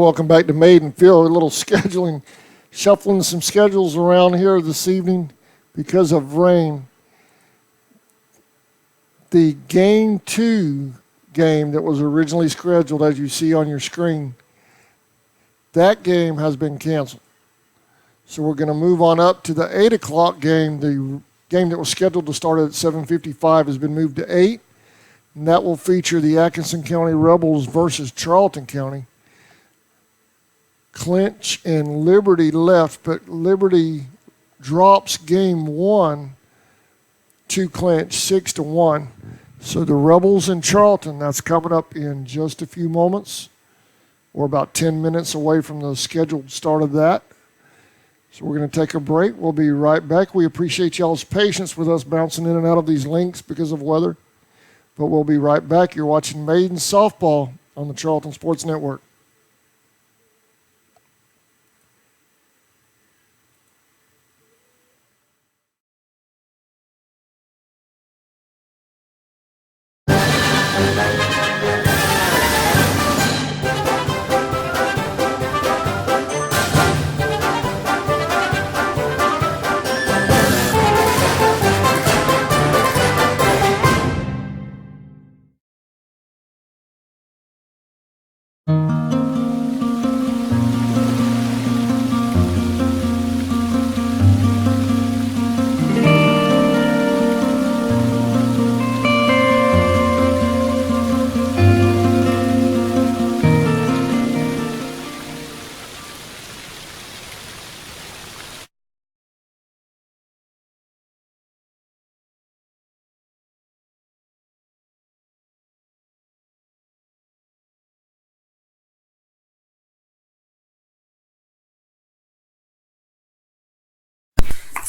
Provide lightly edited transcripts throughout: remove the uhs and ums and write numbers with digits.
welcome back to Maidenfield. A little scheduling, shuffling some schedules around here this evening because of rain. The Game 2 game that was originally scheduled, as you see on your screen, that game has been canceled. So we're going to move on up to the 8 o'clock game. The game that was scheduled to start at 7:55 has been moved to 8, and that will feature the Atkinson County Rebels versus Charlton County. Clinch and Liberty left, but Liberty drops game 1 to Clinch 6-1. So the Rebels and Charlton, that's coming up in just a few moments. We're about 10 minutes away from the scheduled start of that. So we're going to take a break. We'll be right back. We appreciate y'all's patience with us bouncing in and out of these links because of weather. But we'll be right back. You're watching Maiden Softball on the Charlton Sports Network.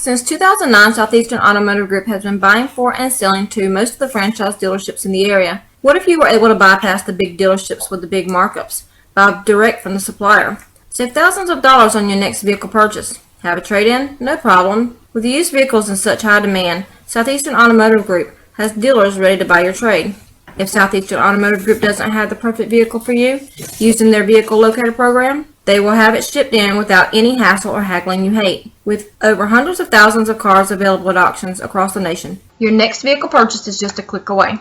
Since 2009, Southeastern Automotive Group has been buying for and selling to most of the franchise dealerships in the area. What if you were able to bypass the big dealerships with the big markups? Buy direct from the supplier. Save thousands of dollars on your next vehicle purchase. Have a trade-in? No problem. With used vehicles in such high demand, Southeastern Automotive Group has dealers ready to buy your trade. If Southeastern Automotive Group doesn't have the perfect vehicle for you, using their vehicle locator program, they will have it shipped in without any hassle or haggling you hate. With over hundreds of thousands of cars available at auctions across the nation, your next vehicle purchase is just a click away.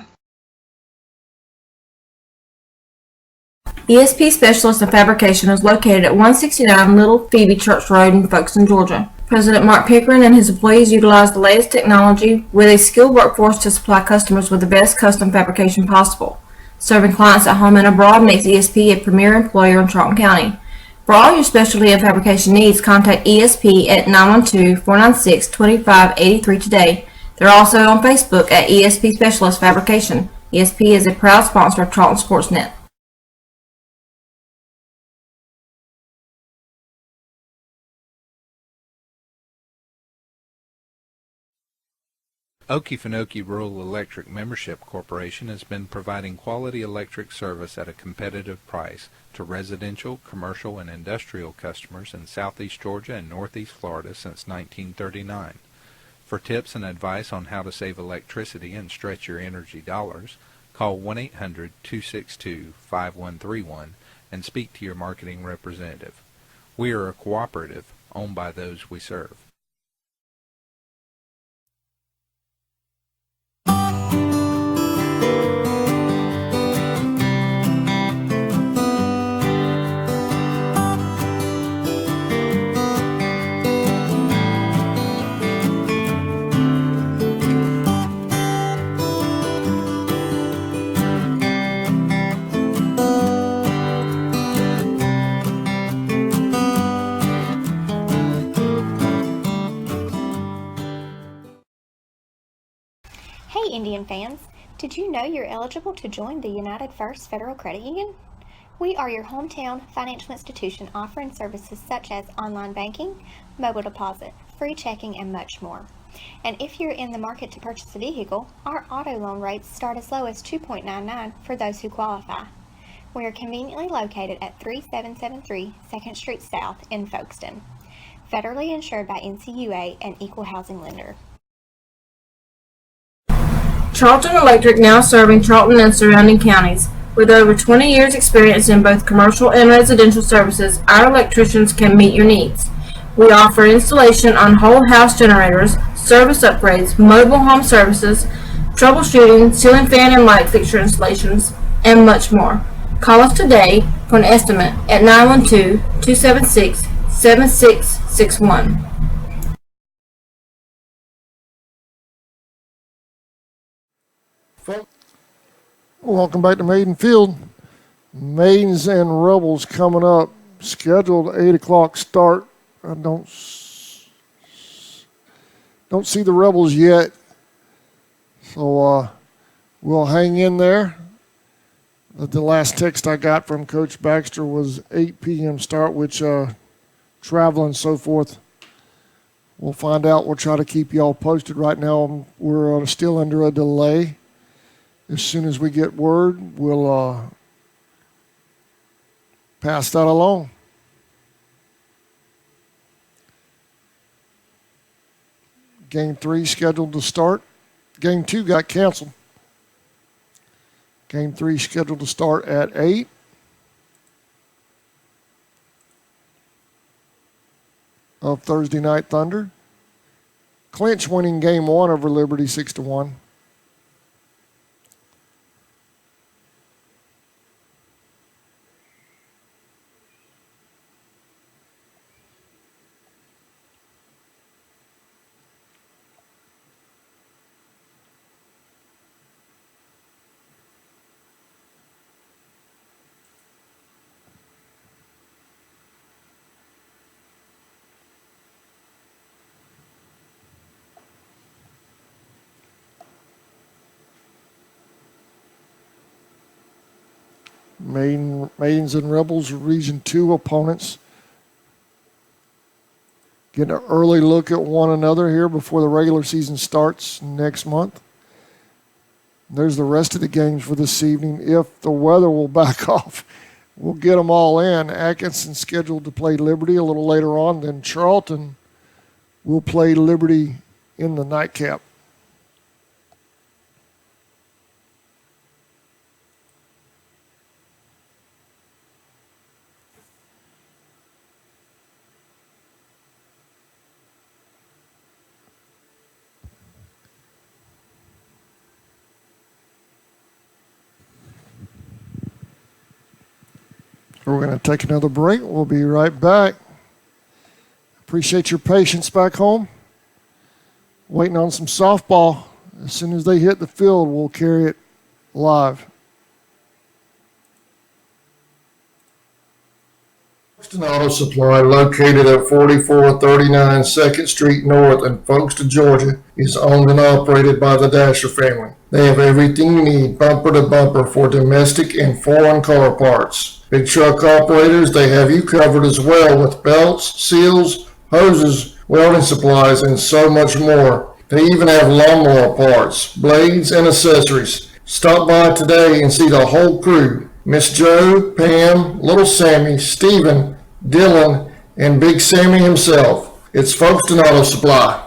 ESP Specialist in Fabrication is located at 169 Little Phoebe Church Road in Folkestone, Georgia. President Mark Pickering and his employees utilize the latest technology with a skilled workforce to supply customers with the best custom fabrication possible. Serving clients at home and abroad makes ESP a premier employer in Charlton County. For all your specialty and fabrication needs, contact ESP at 912-496-2583 today. They're also on Facebook at ESP Specialist Fabrication. ESP is a proud sponsor of Charlton Sportsnet. Okefenokee Rural Electric Membership Corporation has been providing quality electric service at a competitive price to residential, commercial, and industrial customers in southeast Georgia and northeast Florida since 1939. For tips and advice on how to save electricity and stretch your energy dollars, call 1-800-262-5131 and speak to your marketing representative. We are a cooperative owned by those we serve. Hey Indian fans, did you know you're eligible to join the United First Federal Credit Union? We are your hometown financial institution offering services such as online banking, mobile deposit, free checking, and much more. And if you're in the market to purchase a vehicle, our auto loan rates start as low as 2.99 for those who qualify. We are conveniently located at 3773 2nd Street South in Folkestone. Federally insured by NCUA and Equal Housing Lender. Charlton Electric now serving Charlton and surrounding counties. With over 20 years experience in both commercial and residential services, our electricians can meet your needs. We offer installation on whole house generators, service upgrades, mobile home services, troubleshooting, ceiling fan and light fixture installations, and much more. Call us today for an estimate at 912-276-7661. Welcome back to Maiden Field. Maidens and Rebels coming up. Scheduled 8 o'clock start. I don't see the Rebels yet. So we'll hang in there. The last text I got from Coach Baxter was 8 p.m. start, which travel and so forth. We'll find out. We'll try to keep y'all posted. Right now, we're still under a delay. As soon as we get word, we'll pass that along. Game 3 scheduled to start. Game 2 got canceled. Game 3 scheduled to start at 8. Of Thursday Night Thunder. Clinch winning Game 1 over Liberty 6-1. Maidens and Rebels Region 2 opponents. Getting an early look at one another here before the regular season starts next month. There's the rest of the games for this evening. If the weather will back off, we'll get them all in. Atkinson scheduled to play Liberty a little later on. Then Charlton will play Liberty in the nightcap. We're going to take another break. We'll be right back. Appreciate your patience back home. Waiting on some softball. As soon as they hit the field, we'll carry it live. Folkestone Auto Supply, located at 4439 2nd Street North in Folkestone, Georgia, is owned and operated by the Dasher family. They have everything you need, bumper to bumper, for domestic and foreign car parts. Big truck operators, they have you covered as well with belts, seals, hoses, welding supplies, and so much more. They even have lawnmower parts, blades, and accessories. Stop by today and see the whole crew. Miss Joe, Pam, Little Sammy, Stephen, Dylan, and Big Sammy himself. It's Folkestone Auto Supply.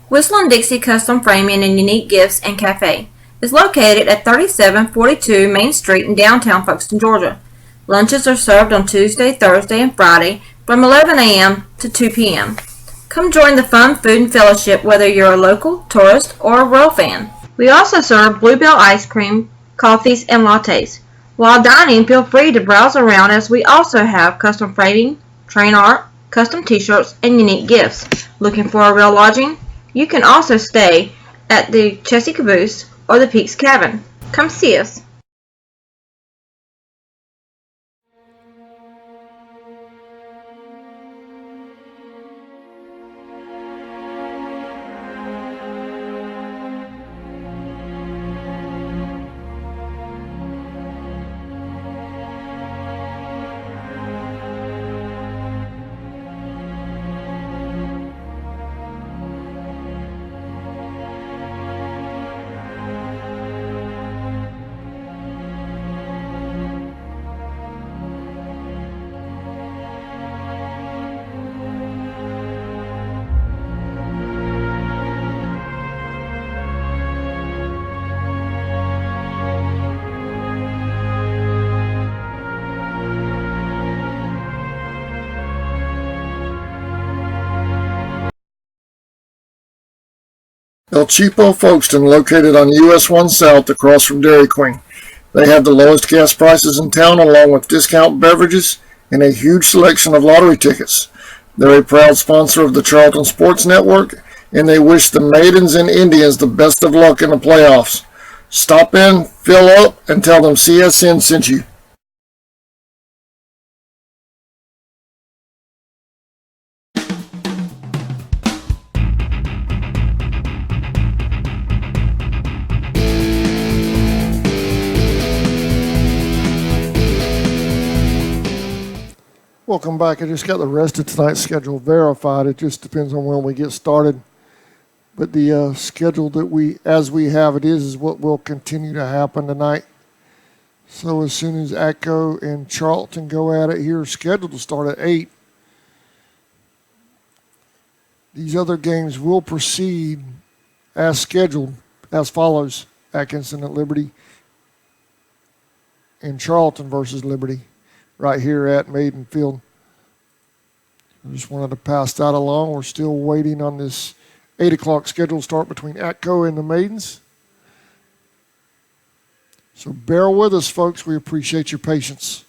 Whistling Dixie Custom Framing and Unique Gifts and Cafe is located at 3742 Main Street in downtown Folkestone, Georgia. Lunches are served on Tuesday, Thursday, and Friday from 11 a.m. to 2 p.m. Come join the fun food and fellowship whether you're a local, tourist, or a Royal fan. We also serve Bluebell ice cream, coffees, and lattes. While dining, feel free to browse around as we also have custom framing, train art, custom t-shirts, and unique gifts. Looking for a real lodging? You can also stay at the Chessy Caboose or the Peaks Cabin. Come see us. El Cheapo Folkestone, located on US 1 South across from Dairy Queen. They have the lowest gas prices in town, along with discount beverages and a huge selection of lottery tickets. They're a proud sponsor of the Charlton Sports Network, and they wish the Maidens and Indians the best of luck in the playoffs. Stop in, fill up, and tell them CSN sent you. Welcome back. I just got the rest of tonight's schedule verified. It just depends on when we get started. But the schedule that as we have it is what will continue to happen tonight. So as soon as ATCO and Charlton go at it here, scheduled to start at 8. These other games will proceed as scheduled, as follows: Atkinson at Liberty and Charlton versus Liberty, right here at Maiden Field. I just wanted to pass that along. We're still waiting on this 8 o'clock schedule start between ATCO and the Maidens. So bear with us, folks. We appreciate your patience.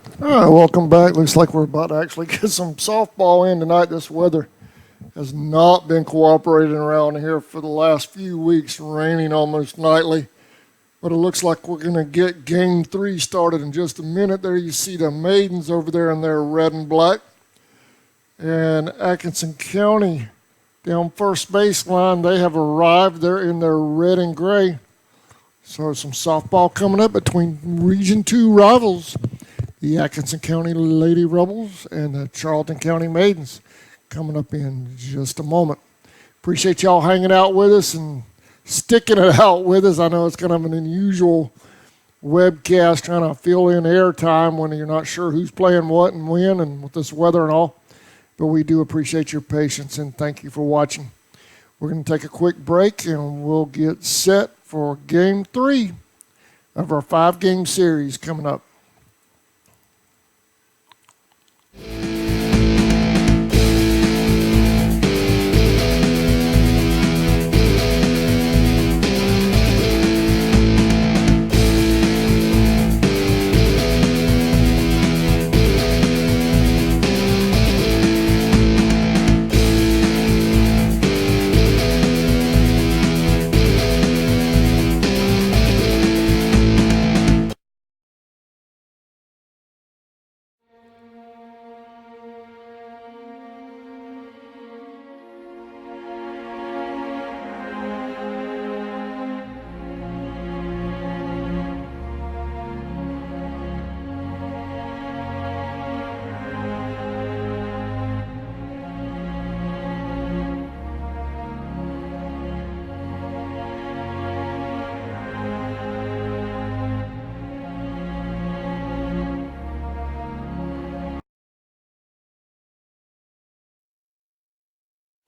All right, welcome back. Looks like we're about to actually get some softball in tonight. This weather has not been cooperating around here for the last few weeks, raining almost nightly. But it looks like we're going to get game 3 started in just a minute. There you see the Maidens over there in their red and black. And Atkinson County down first baseline, they have arrived. They're in their red and gray. So some softball coming up between Region 2 rivals, the Atkinson County Lady Rebels and the Charlton County Maidens, coming up in just a moment. Appreciate y'all hanging out with us and sticking it out with us. I know it's kind of an unusual webcast, trying to fill in airtime when you're not sure who's playing what and when and with this weather and all. But we do appreciate your patience and thank you for watching. We're going to take a quick break and we'll get set for game 3 of our 5-game series coming up.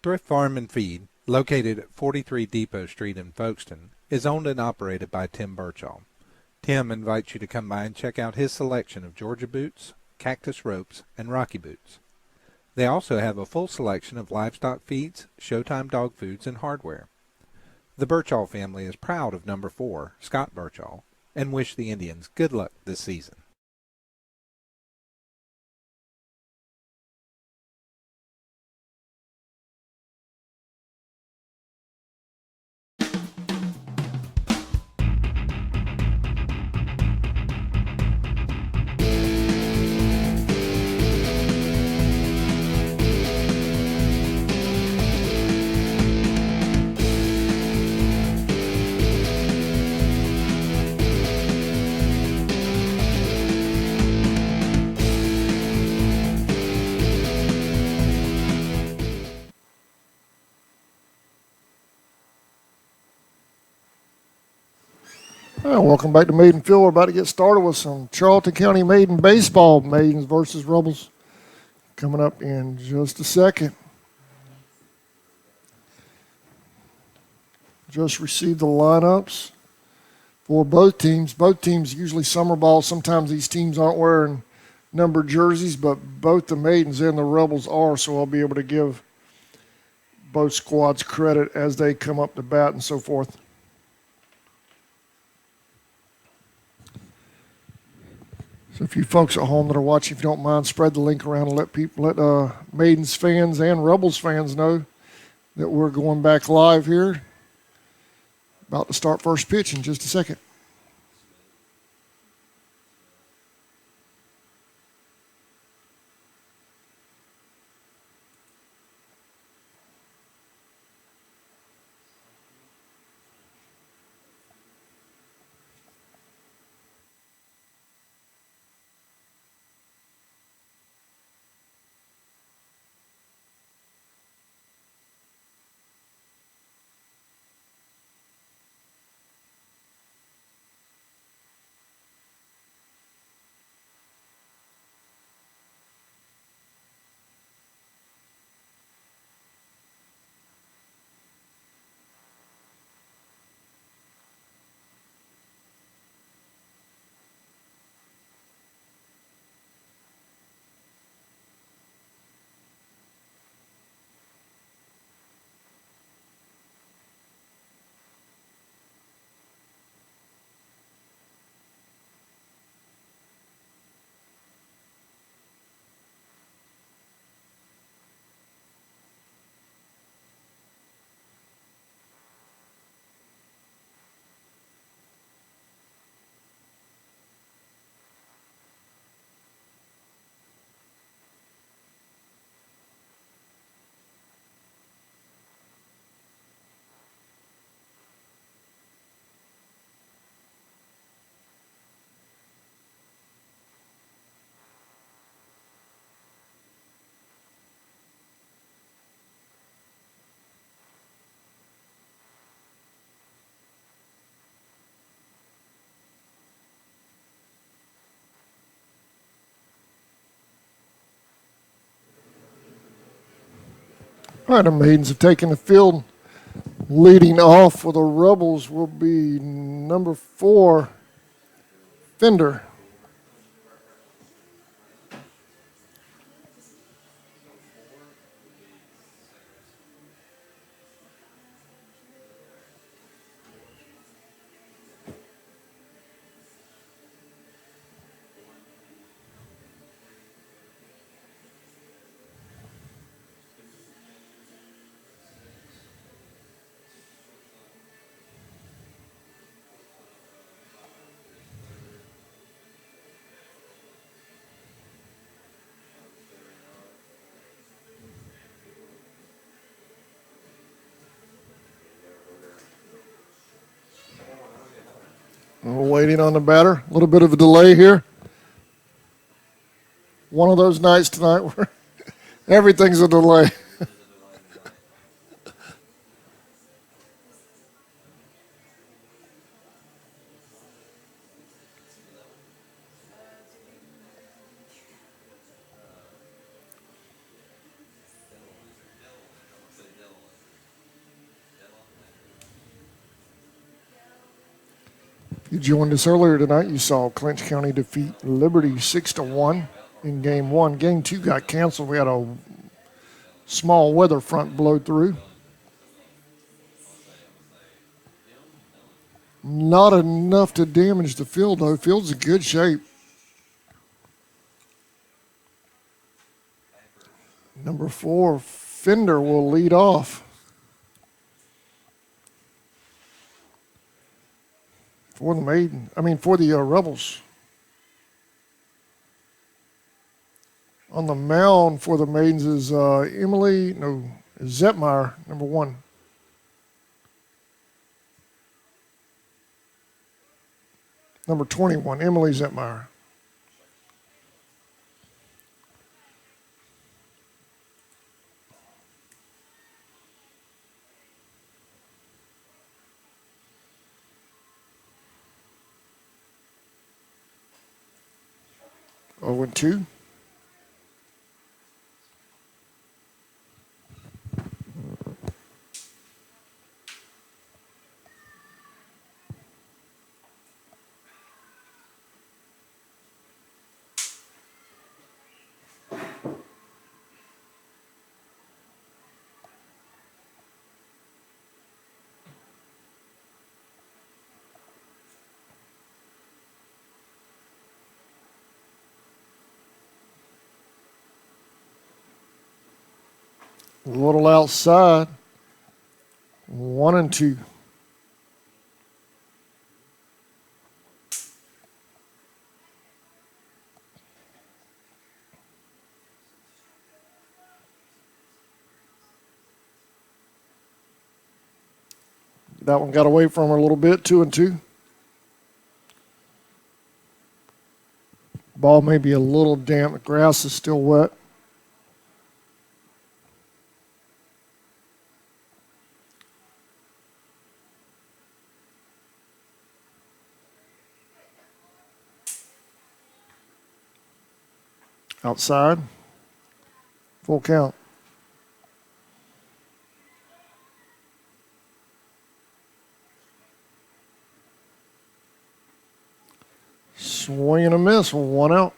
Thrift Farm and Feed, located at 43 Depot Street in Folkestone, is owned and operated by Tim Birchall. Tim invites you to come by and check out his selection of Georgia boots, cactus ropes, and Rocky boots. They also have a full selection of livestock feeds, Showtime dog foods, and hardware. The Birchall family is proud of number 4, Scott Birchall, and wish the Indians good luck this season. Welcome back to Maidenville. We're about to get started with some Charlton County Maiden baseball. Maidens versus Rebels coming up in just a second. Just received the lineups for both teams. Both teams usually summer ball. Sometimes these teams aren't wearing numbered jerseys, but both the Maidens and the Rebels are, so I'll be able to give both squads credit as they come up to bat and so forth. So if you folks at home that are watching, if you don't mind, spread the link around and let Maidens fans and Rebels fans know that we're going back live here. About to start first pitch in just a second. All right, the Maidens have taken the field. Leading off for the Rebels will be number 4, Fender. We're waiting on the batter. A little bit of a delay here. One of those nights tonight where everything's a delay. You joined us earlier tonight. You saw Clinch County defeat Liberty 6-1 in Game 1. Game 2 got canceled. We had a small weather front blow through. Not enough to damage the field, though. Field's in good shape. Number 4, Fender will lead off. For the Rebels. On the mound for the Maidens is Zetmeyer, number 1. Number 21, Emily Zetmeyer. Oh, and 2. A little outside. 1 and 2. That one got away from her a little bit. 2 and 2. Ball may be a little damp. The grass is still wet. Outside. Full count. Swing and a miss. 1 out.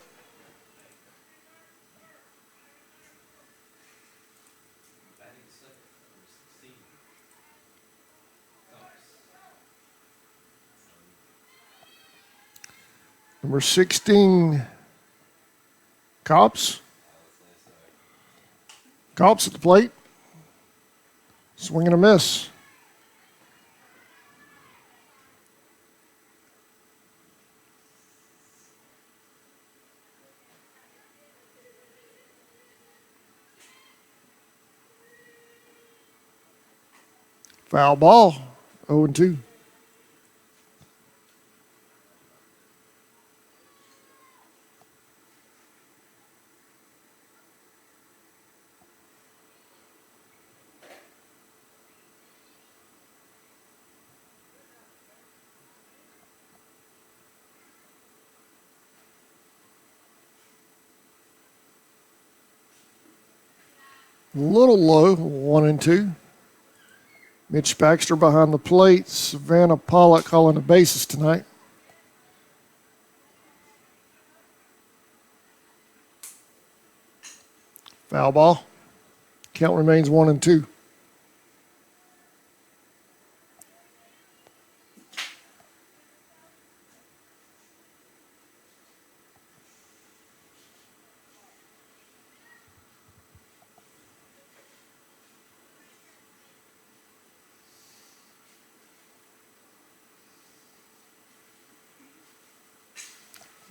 Number 16, Cops. Cops at the plate. Swing and a miss. Foul ball. 0 and 2. little low, 1-2. Mitch Baxter behind the plate. Savannah Pollock calling the bases tonight. Foul ball. Count remains 1-2.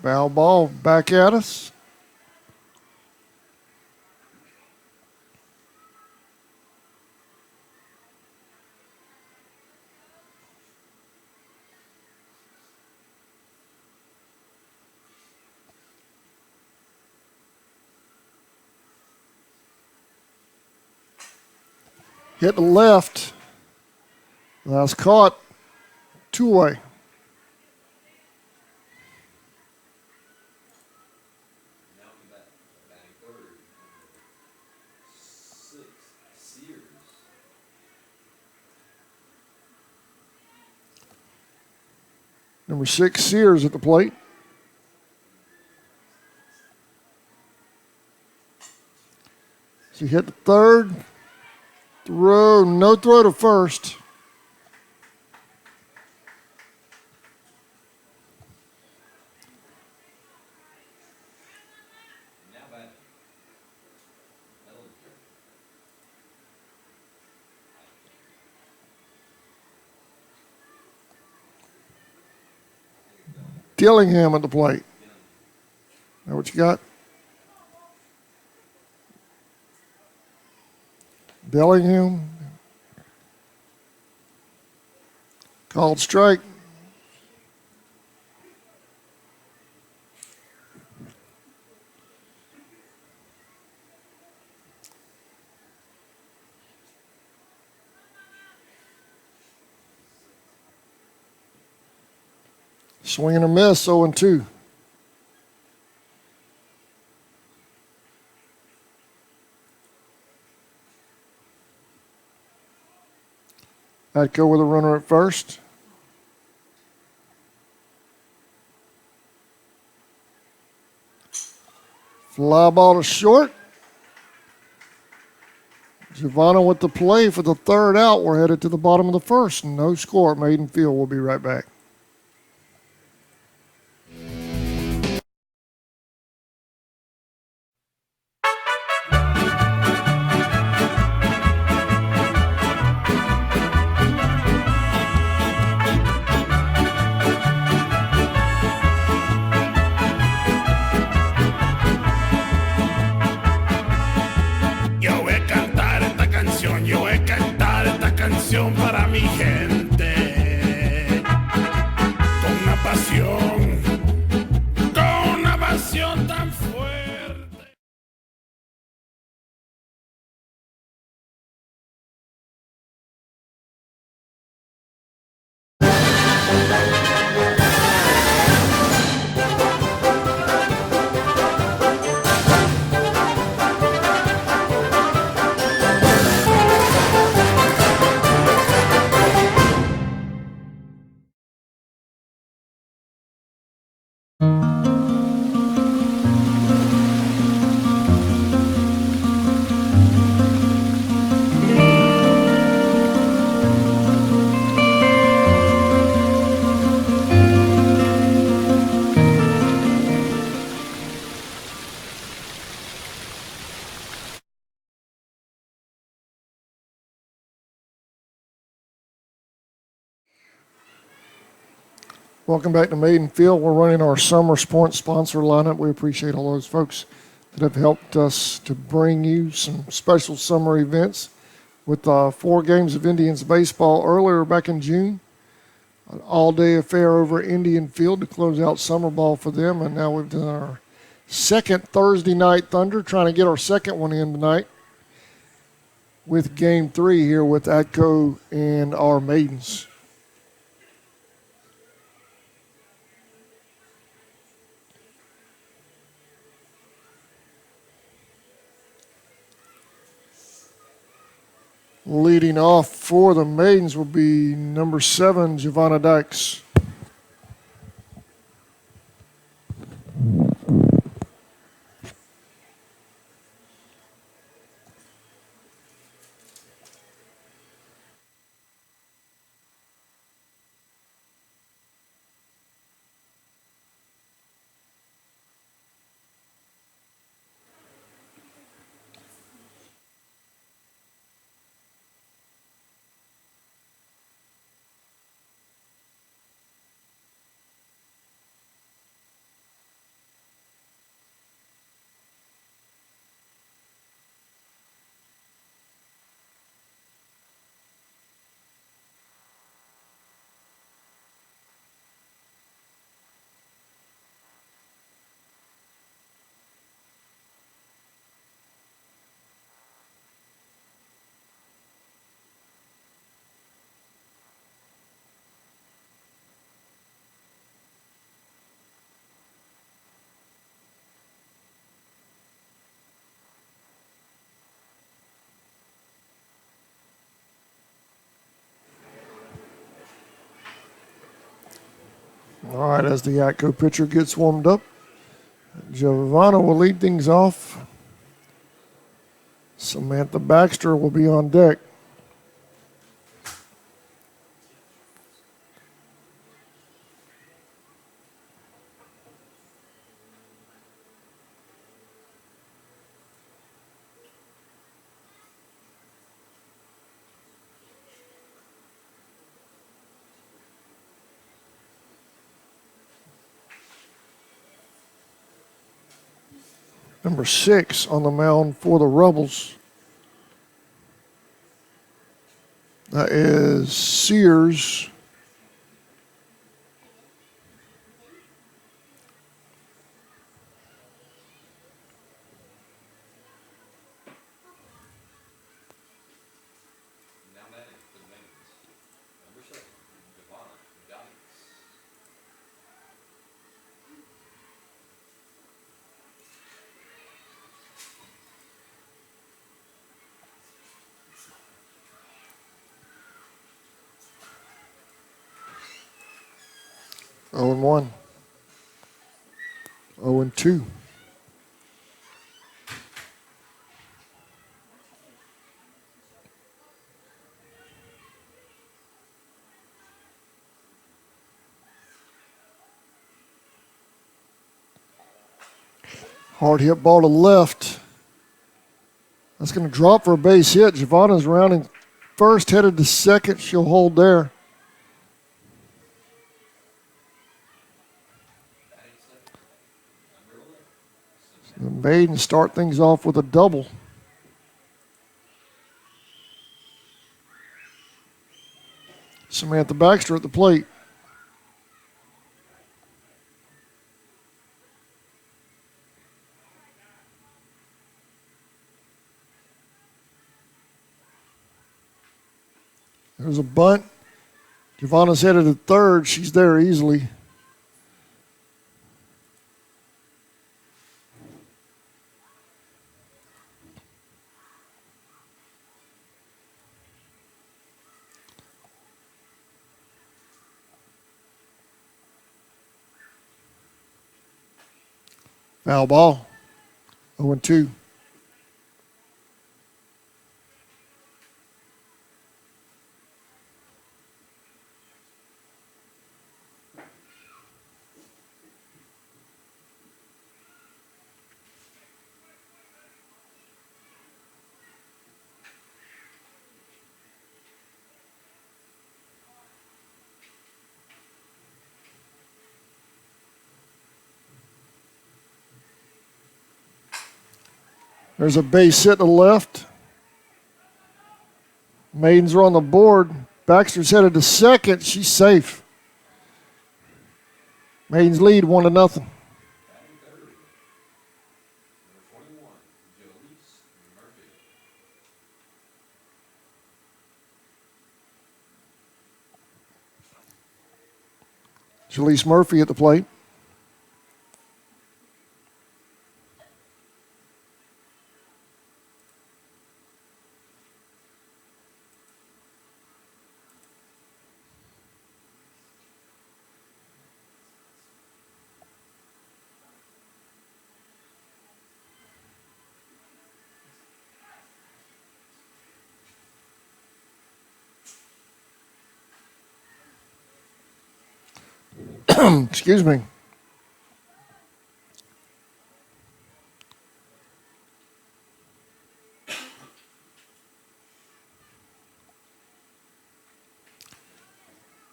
Foul ball back at us. Hit the left. That's caught. 2 away. Number 6, Sears at the plate. So he hit the third. Throw, no throw to first. Dillingham at the plate. Know what you got? Dillingham. Called strike. Swing and a miss, 0-2. ATCO with a runner at first. Fly ball to short. Giovanna with the play for the third out. We're headed to the bottom of the first. No score at Maiden Field. We'll be right back. Para mi gente, con una pasión tan fuerte. Welcome back to Maiden Field. We're running our summer sports sponsor lineup. We appreciate all those folks that have helped us to bring you some special summer events with 4 games of Indians baseball earlier back in June. An all-day affair over at Indian Field to close out summer ball for them. And now we've done our second Thursday night Thunder, trying to get our second one in tonight with Game 3 here with ATCO and our Maidens. Leading off for the Maidens will be number 7, Giovanna Dykes. All right, as the ATCO pitcher gets warmed up, Giovanna will lead things off. Samantha Baxter will be on deck. Number 6 on the mound for the Rebels. That is Sears. Oh and 1. 0 and 2. Hard hit ball to left. That's going to drop for a base hit. Giovanna's rounding first, headed to second. She'll hold there. The Maidens start things off with a double. Samantha Baxter at the plate. There's a bunt. Giovanna's headed to third. She's there easily. Foul ball. 0 and 2. There's a base hit to the left. Maidens are on the board. Baxter's headed to second. She's safe. Maidens lead 1-0. Jalise Murphy at the plate. Excuse me.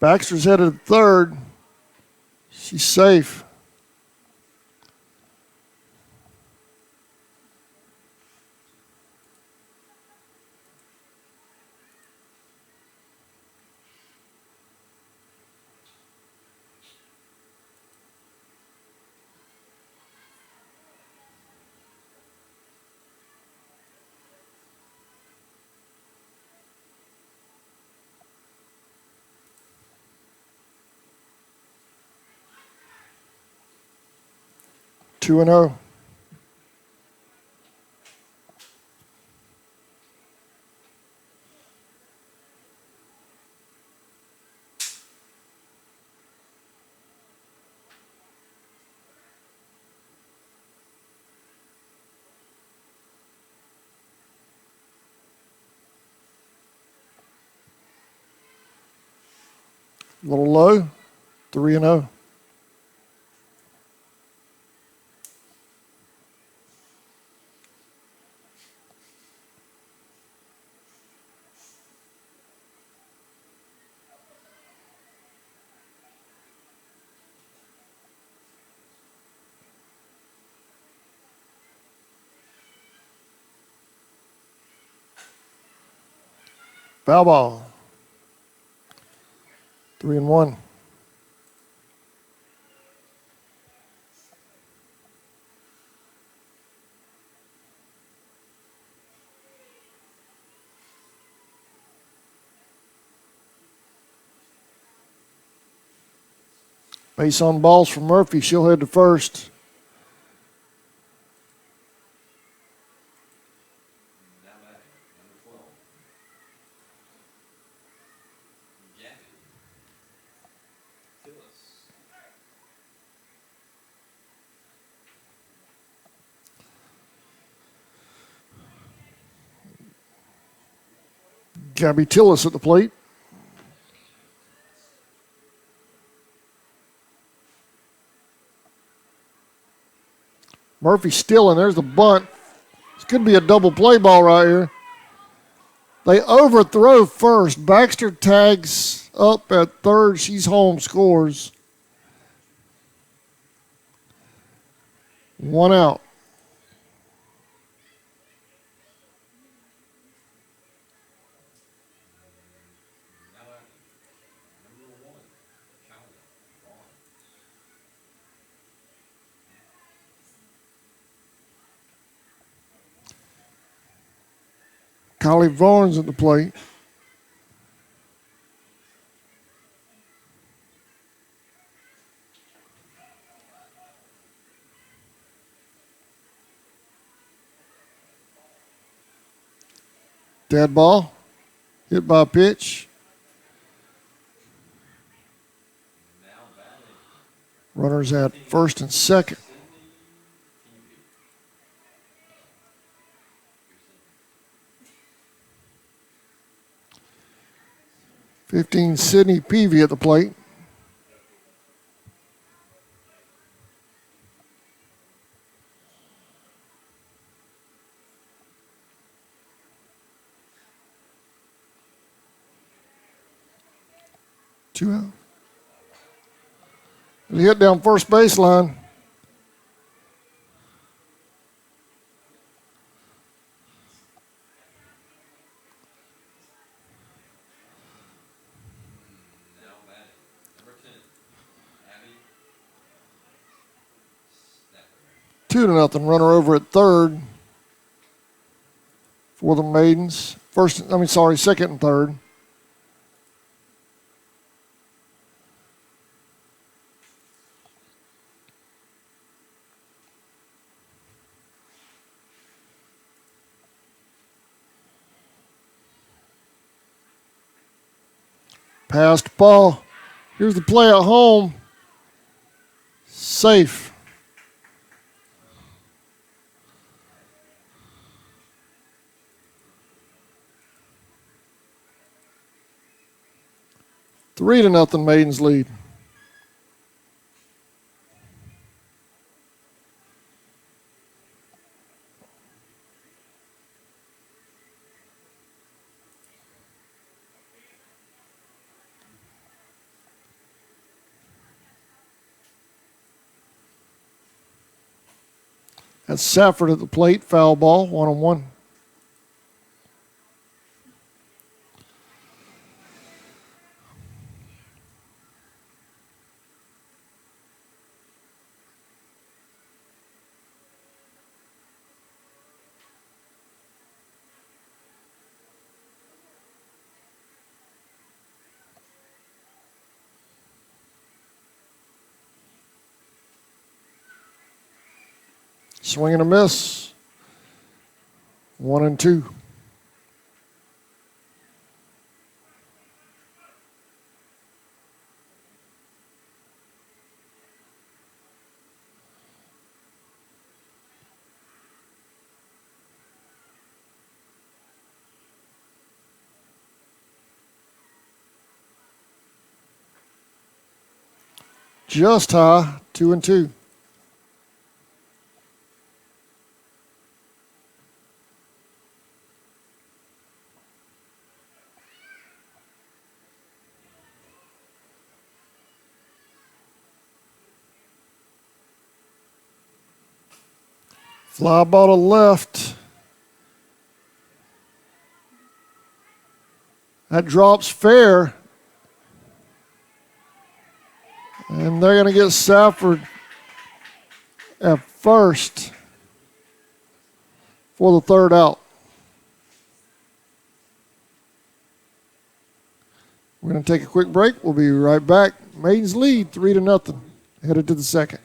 Baxter's headed to third. She's safe. Two and 0. A little low. 3 and 0. Foul ball. 3 and 1. Base on balls for Murphy. She'll head to first. Gabby Tillis at the plate. Murphy still in. There's the bunt. This could be a double play ball right here. They overthrow first. Baxter tags up at third. She's home, scores. 1 out. Collie Vaughn's at the plate. Dead ball. Hit by a pitch. Runners at first and second. '15 Sydney Peavy at the plate. Two out. He hit down first baseline. Two to nothing. Runner over at third for the Maidens. Second and third. Passed ball. Here's the play at home. Safe. Three to nothing, Maidens lead. That's Safford at the plate, foul ball, 1-1. Swing and a miss. 1-2. Just high, 2-2. Fly ball to left. That drops fair. And they're going to get Safford at first for the third out. We're going to take a quick break. We'll be right back. Maidens lead 3-0. Headed to the second.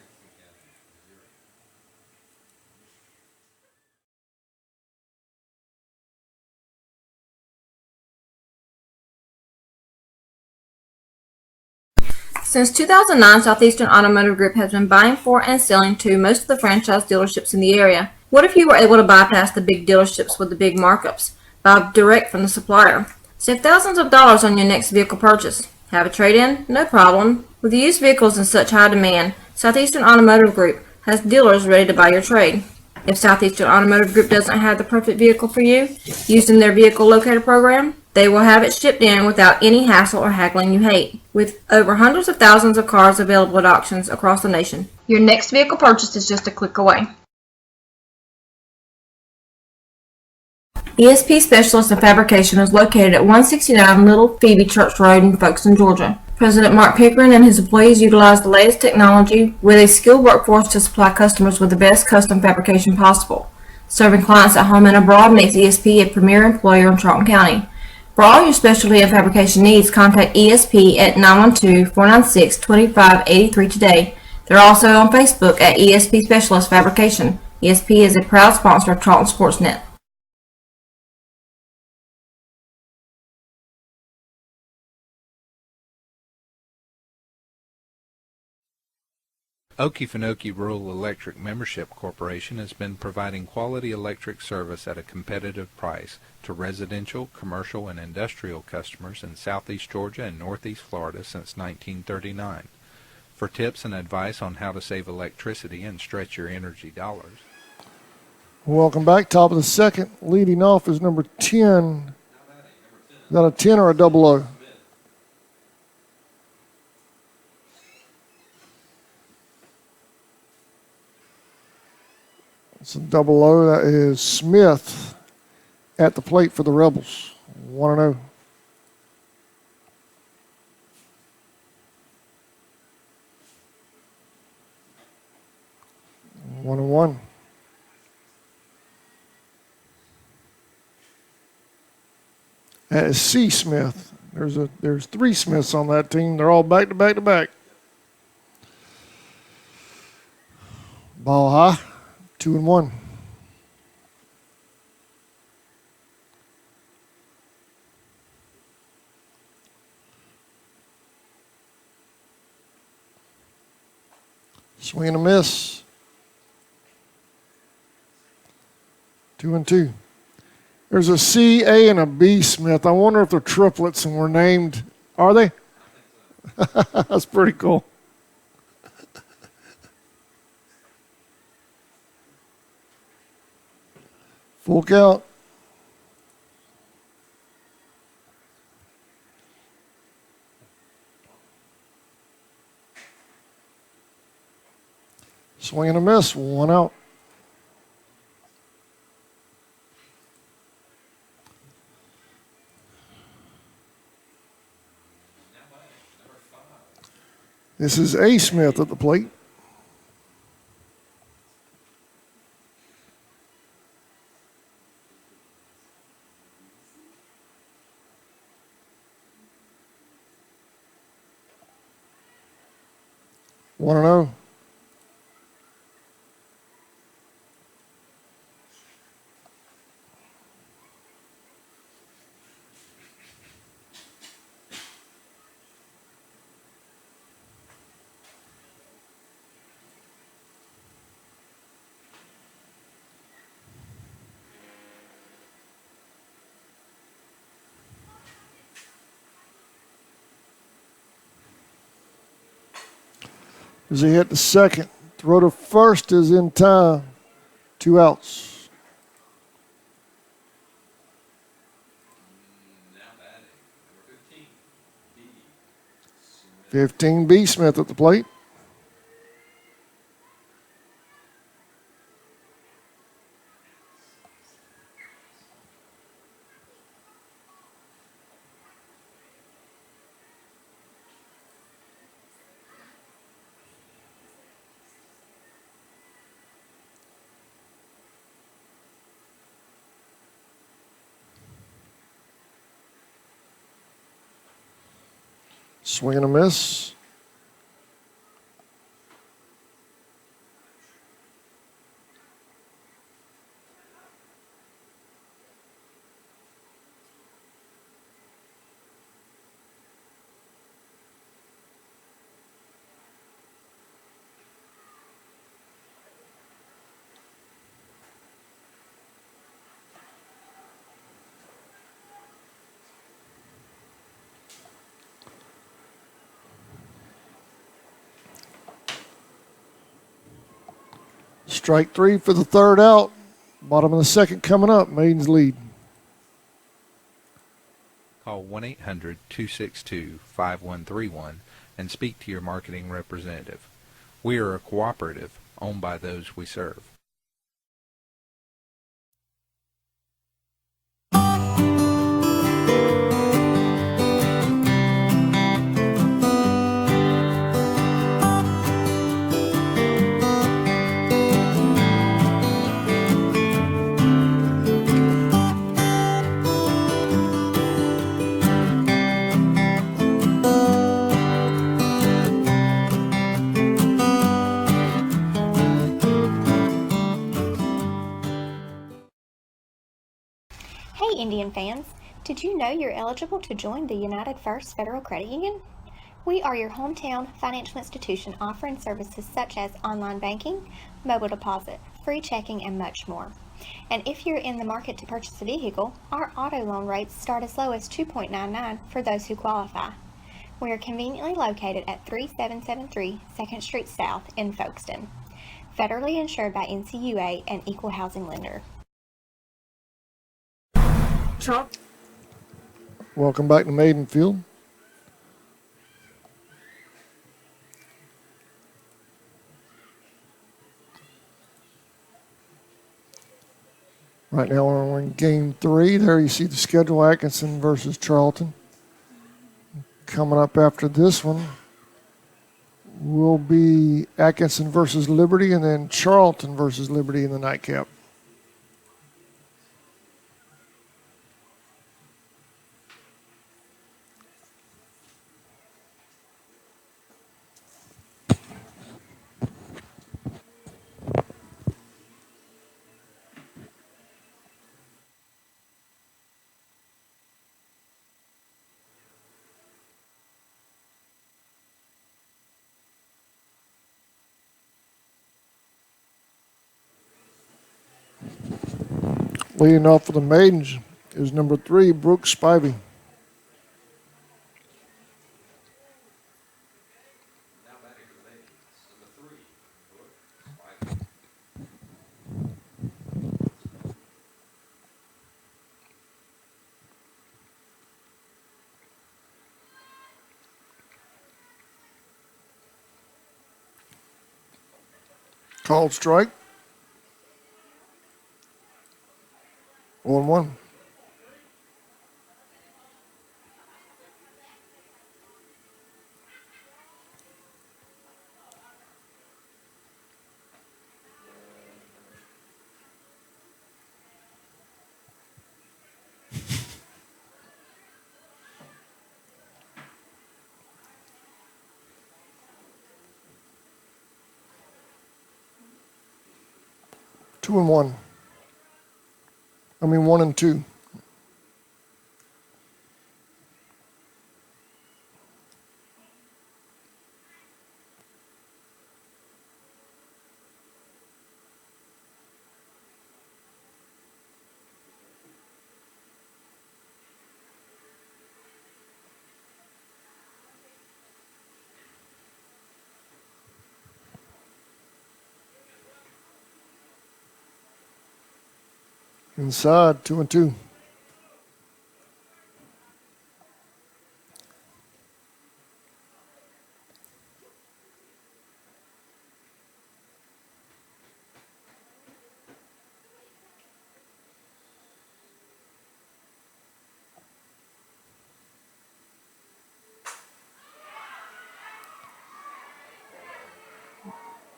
Since 2009, Southeastern Automotive Group has been buying for and selling to most of the franchise dealerships in the area. What if you were able to bypass the big dealerships with the big markups? Buy direct from the supplier. Save thousands of dollars on your next vehicle purchase. Have a trade-in? No problem. With used vehicles in such high demand, Southeastern Automotive Group has dealers ready to buy your trade. If Southeastern Automotive Group doesn't have the perfect vehicle for you, using their vehicle locator program, they will have it shipped in without any hassle or haggling you hate. With over hundreds of thousands of cars available at auctions across the nation, your next vehicle purchase is just a click away. ESP Specialist in Fabrication is located at 169 Little Phoebe Church Road in Folkestone, Georgia. President Mark Pickering and his employees utilize the latest technology with a skilled workforce to supply customers with the best custom fabrication possible. Serving clients at home and abroad makes ESP a premier employer in Charlton County. For all your specialty and fabrication needs, contact ESP at 912-496-2583 today. They're also on Facebook at ESP Specialist Fabrication. ESP is a proud sponsor of Charlton Sportsnet. Okefenokee Rural Electric Membership Corporation has been providing quality electric service at a competitive price to residential, commercial, and industrial customers in southeast Georgia and northeast Florida since 1939. For tips and advice on how to save electricity and stretch your energy dollars. Welcome back. Top of the second. Leading off is number 10. Is that a 10 or a double O? It's a double O. That is Smith at the plate for the Rebels. 1-0. One and one. That is C. Smith. There's three Smiths on that team. They're all back to back to back. Ball high. 2-1. Swing and a miss. 2-2. There's a C, A, and a B Smith. I wonder if they're triplets and were named. Are they? That's pretty cool. Full count. Swing and a miss. 1 out. This is A. Smith at the plate. One and zero. As he hit the second, throw to first is in time. 2 outs. Now batting, number 15, B. 15 B. Smith at the plate. Swing and a miss. Strike 3 for the third out. Bottom of the second coming up. Maiden's lead. Call 1-800-262-5131 and speak to your marketing representative. We are a cooperative owned by those we serve. Hey Indian fans, did you know you're eligible to join the United First Federal Credit Union? We are your hometown financial institution offering services such as online banking, mobile deposit, free checking, and much more. And if you're in the market to purchase a vehicle, our auto loan rates start as low as 2.99 for those who qualify. We are conveniently located at 3773 2nd Street South in Folkestone. Federally insured by NCUA and Equal Housing Lender. Welcome back to Maiden Field. Right now we're in game 3. There you see the schedule, Atkinson versus Charlton. Coming up after this one will be Atkinson versus Liberty and then Charlton versus Liberty in the nightcap. Leading off for the Maidens is number 3, Brooks Spivey. Called strike. 1-1. 2-1. 1-2. Inside, 2-2.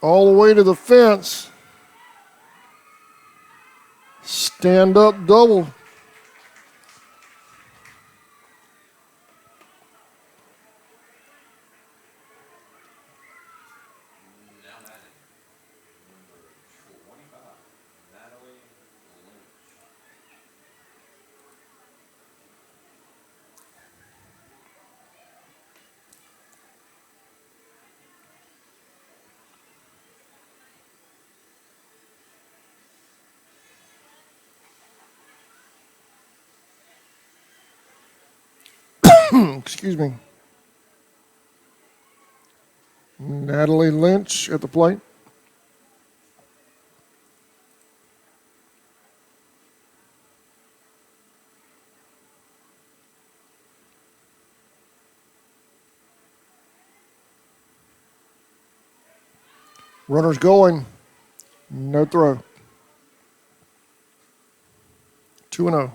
All the way to the fence. Stand up double. Excuse me. Natalie Lynch at the plate. Runners going. No throw. 2-0.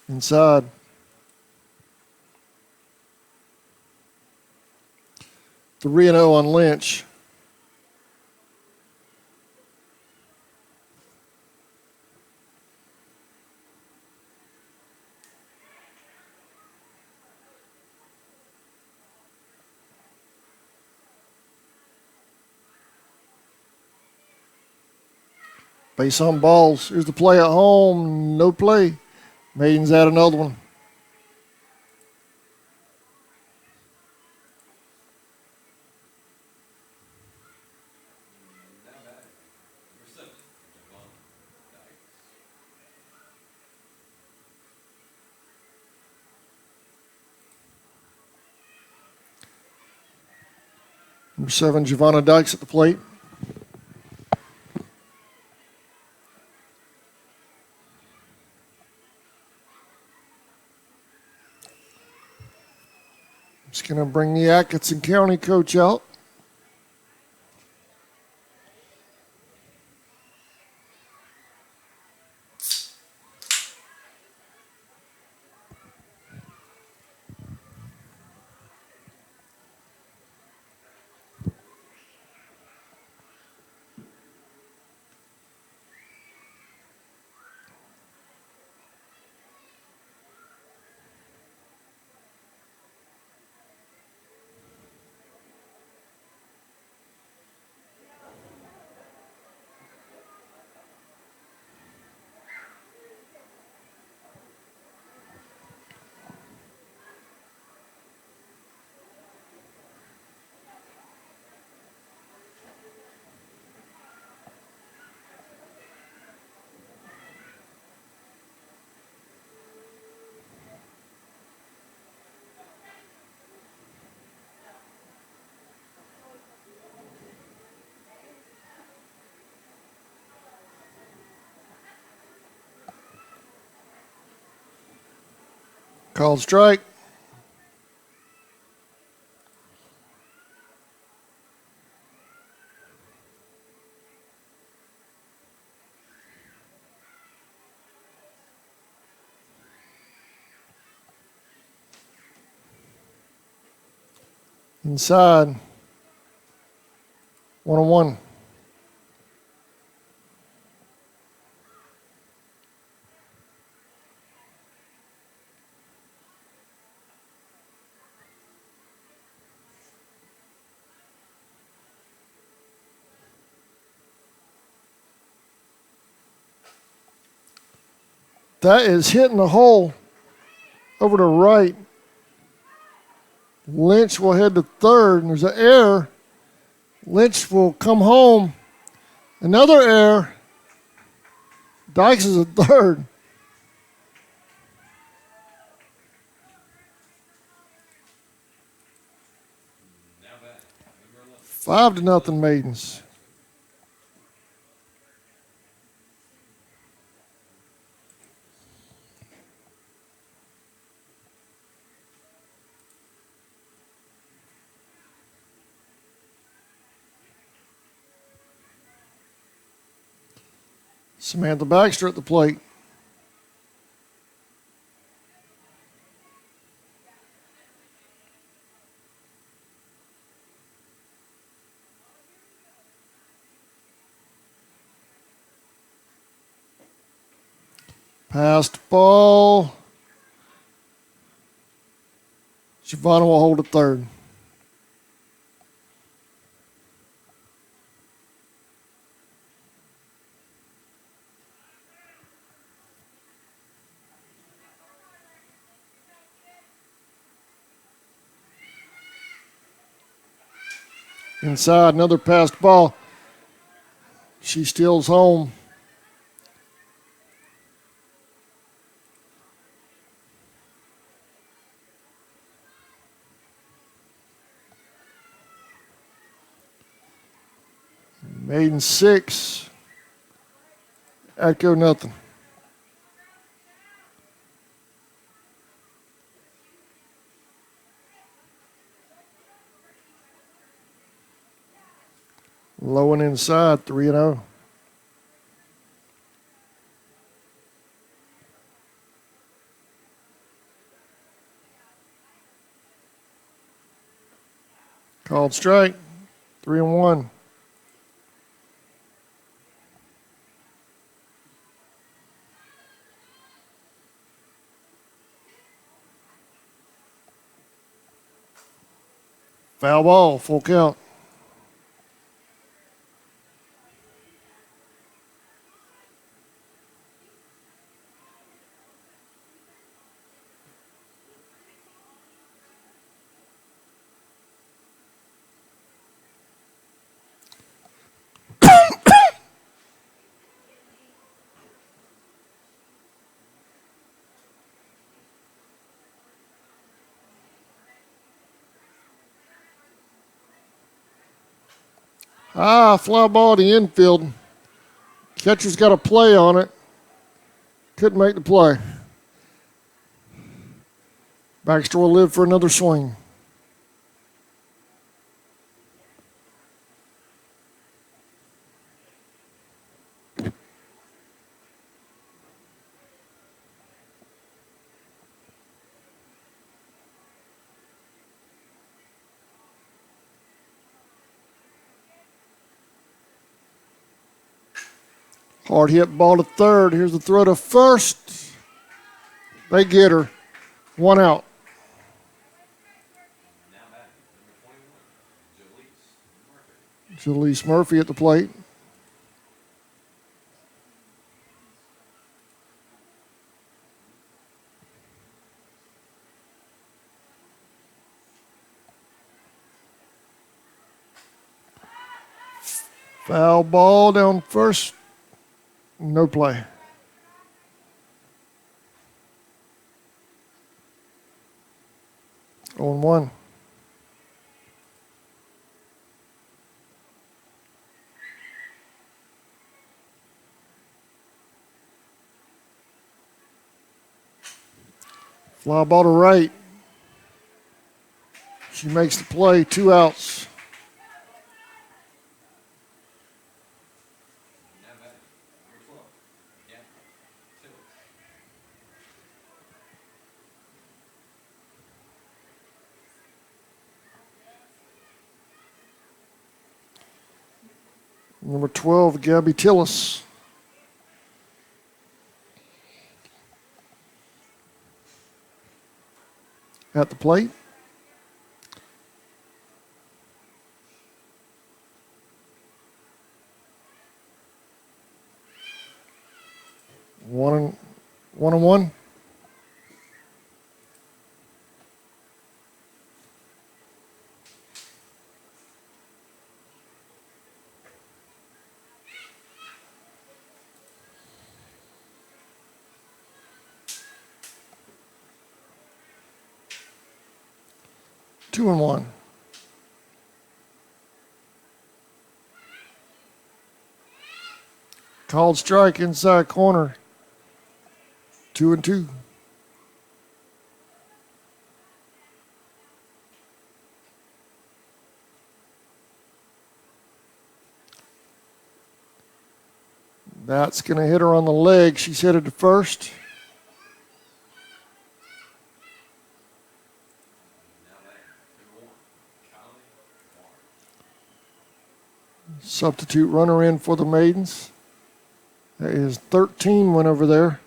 Inside. Three and 0 on Lynch. Base on balls. Here's the play at home. No play. Maidens add another one. Number 7, Giovanna Dykes at the plate. Just going to bring the Atkinson County coach out. Called strike. Inside. 1-1. That is hitting the hole over to right. Lynch will head to third, and there's an error. Lynch will come home. Another error. Dykes is a third. Now back. Number 11. 5-0 Maidens. Samantha Baxter at the plate. Passed ball. Shavana will hold at third. Inside, another passed ball. She steals home. Maiden 6. ATCO nothing. Low and inside, 3-0. Called strike, 3-1. Foul ball, full count. Fly ball to the infield. Catcher's got a play on it. Couldn't make the play. Baxter will live for another swing. Hard hit ball to third. Here's the throw to first. They get her. 1 out. Now back. Number 21. Jalise Murphy at the plate. Foul ball down first. No play. On 1. Fly ball to right. She makes the play. 2 outs. Now back. Number 12. Yeah. 2. Number 12, Gabby Tillis. At the plate. One and one. Two and one. Called strike inside corner. 2 and 2. That's going to hit her on the leg. She's headed to first. Substitute runner in for the Maidens. That is 13 went over there.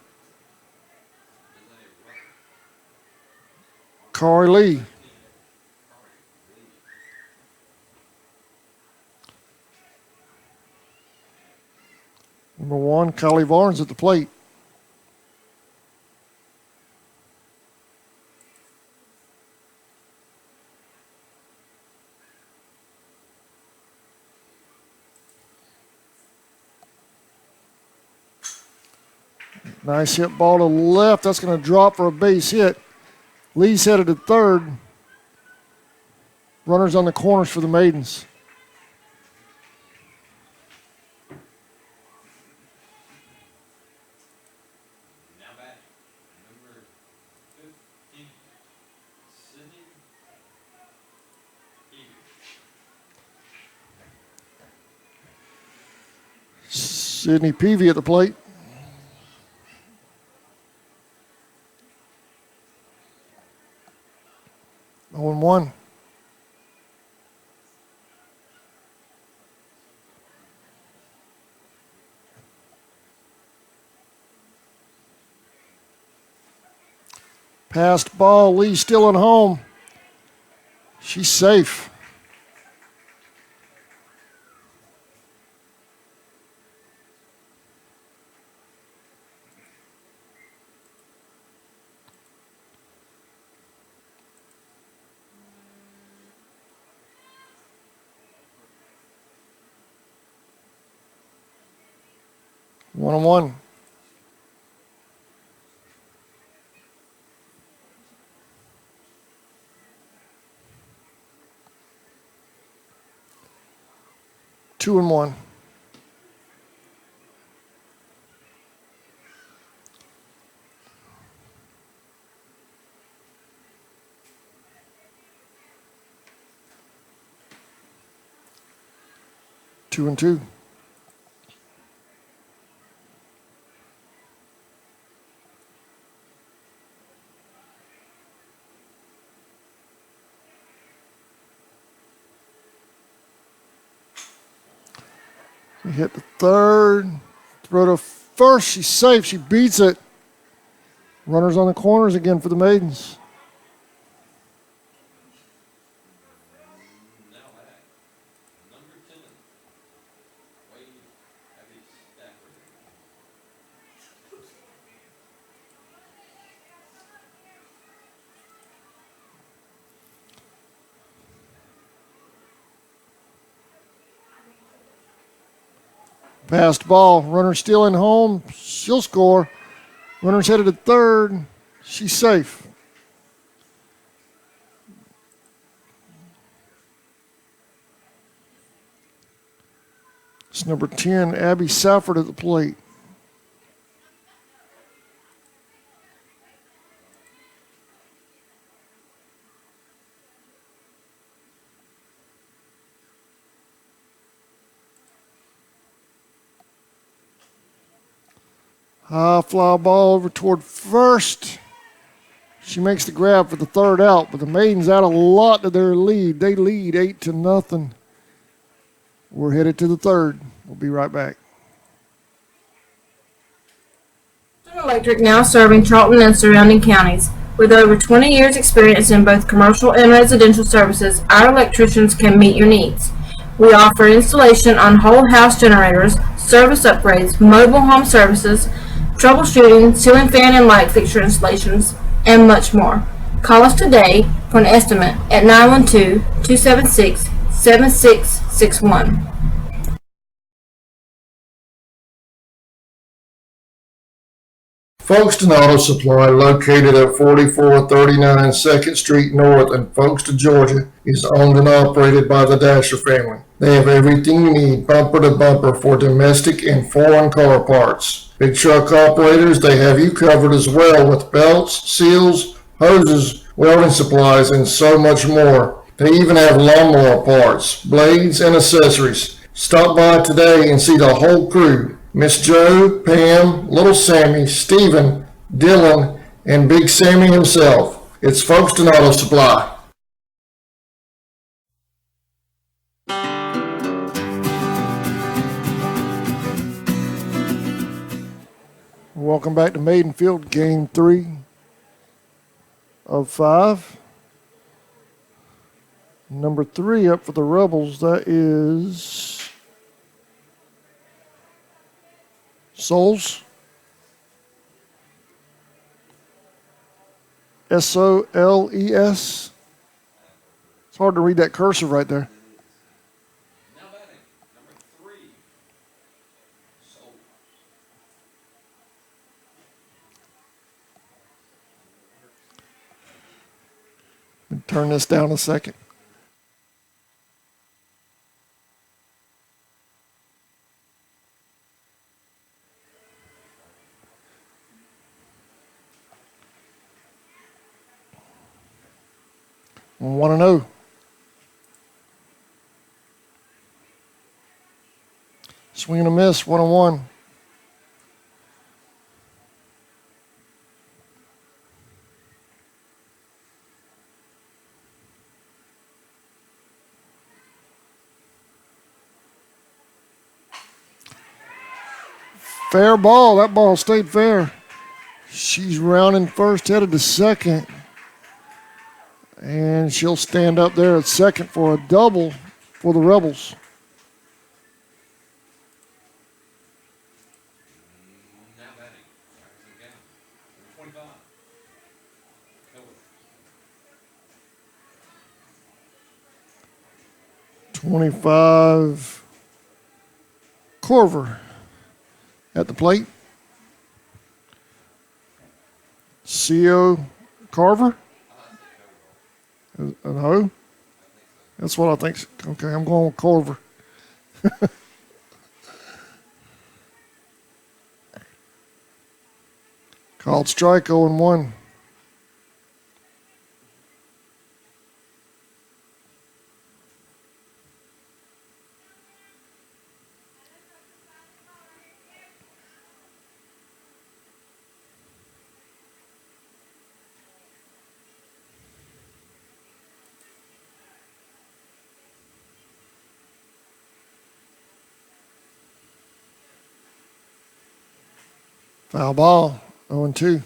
Kari Lee. Number 1, Kylie Barnes at the plate. Nice hit ball to the left. That's going to drop for a base hit. Lee's headed to third. Runners on the corners for the Maidens. Sydney Peavy at the plate. Oh and 1. Passed ball. Lee still at home. She's safe. One and 1. Two and 1. Two and 2. She hit the third. Throw to first. She's safe. She beats it. Runners on the corners again for the Maidens. Passed ball. Runner still in home. She'll score. Runner's headed to third. She's safe. It's number 10, Abby Safford at the plate. High fly ball over toward first. She makes the grab for the third out, but the Maidens add a lot to their lead. They lead 8-0. We're headed to the third. We'll be right back. Electric now serving Charlton and surrounding counties. With over 20 years experience in both commercial and residential services, our electricians can meet your needs. We offer installation on whole house generators, service upgrades, mobile home services, troubleshooting, ceiling fan and light fixture installations, and much more. Call us today for an estimate at 912-276-7661. Folkestone Auto Supply, located at 4439 2nd Street North in Folkestone, Georgia, is owned and operated by the Dasher family. They have everything you need bumper to bumper for domestic and foreign car parts. Big truck operators, they have you covered as well with belts, seals, hoses, welding supplies, and so much more. They even have lawnmower parts, blades, and accessories. Stop by today and see the whole crew. Miss Joe, Pam, Little Sammy, Stephen, Dylan, and Big Sammy himself. It's Folkestone Auto Supply. Welcome back to Maidenfield, Game 3 of 5. Number 3 up for the Rebels, that is Souls. S-O-L-E-S. It's hard to read that cursive right there. Now batting, number 3, Souls. Turn this down a second. Want to know. Swing and a miss, 1-1. Fair ball. That ball stayed fair. She's rounding first, headed to second. And she'll stand up there at second for a double for the Rebels. Now batting, again, number 25. 25. Corver at the plate. C.O. Carver? No? That's what I think. Okay, I'm going with Corver. Called strike 0-1. Foul ball, 0-2.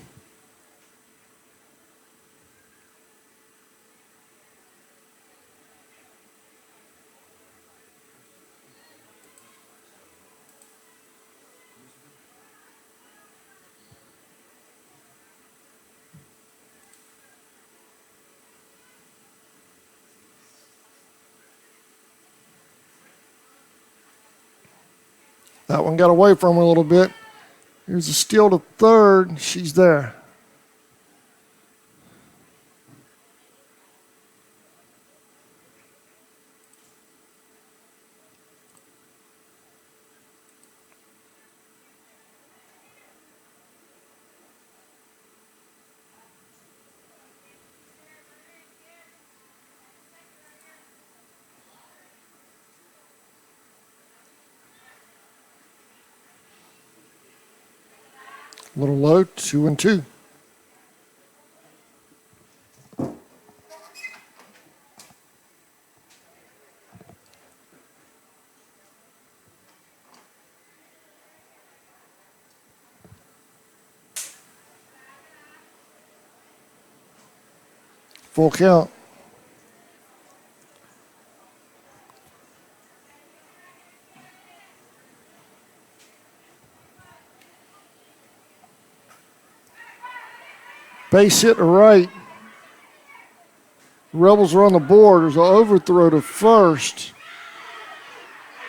That one got away from her a little bit. Here's a steal to third. She's there. A little low, 2-2. Full count. Base hit to right. Rebels are on the board. There's an overthrow to first.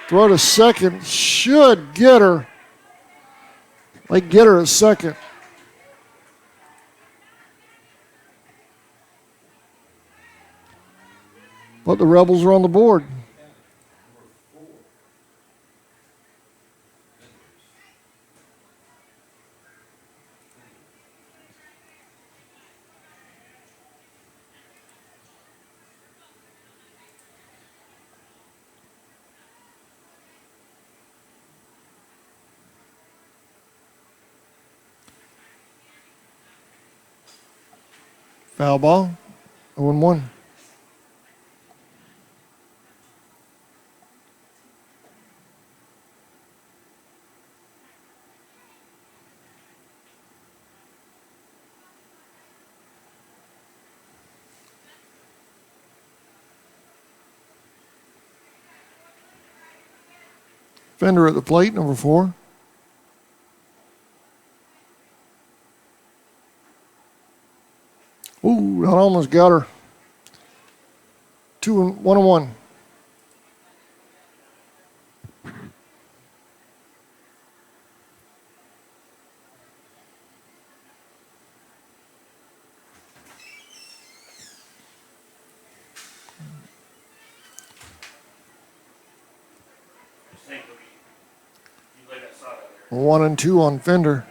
Throw to second. Should get her. They get her at second. But the Rebels are on the board. Foul ball. 0-1. Fender at the plate, number 4. Ooh, that almost got her. 1-1. You lay that side out there. 1-2 on Fender.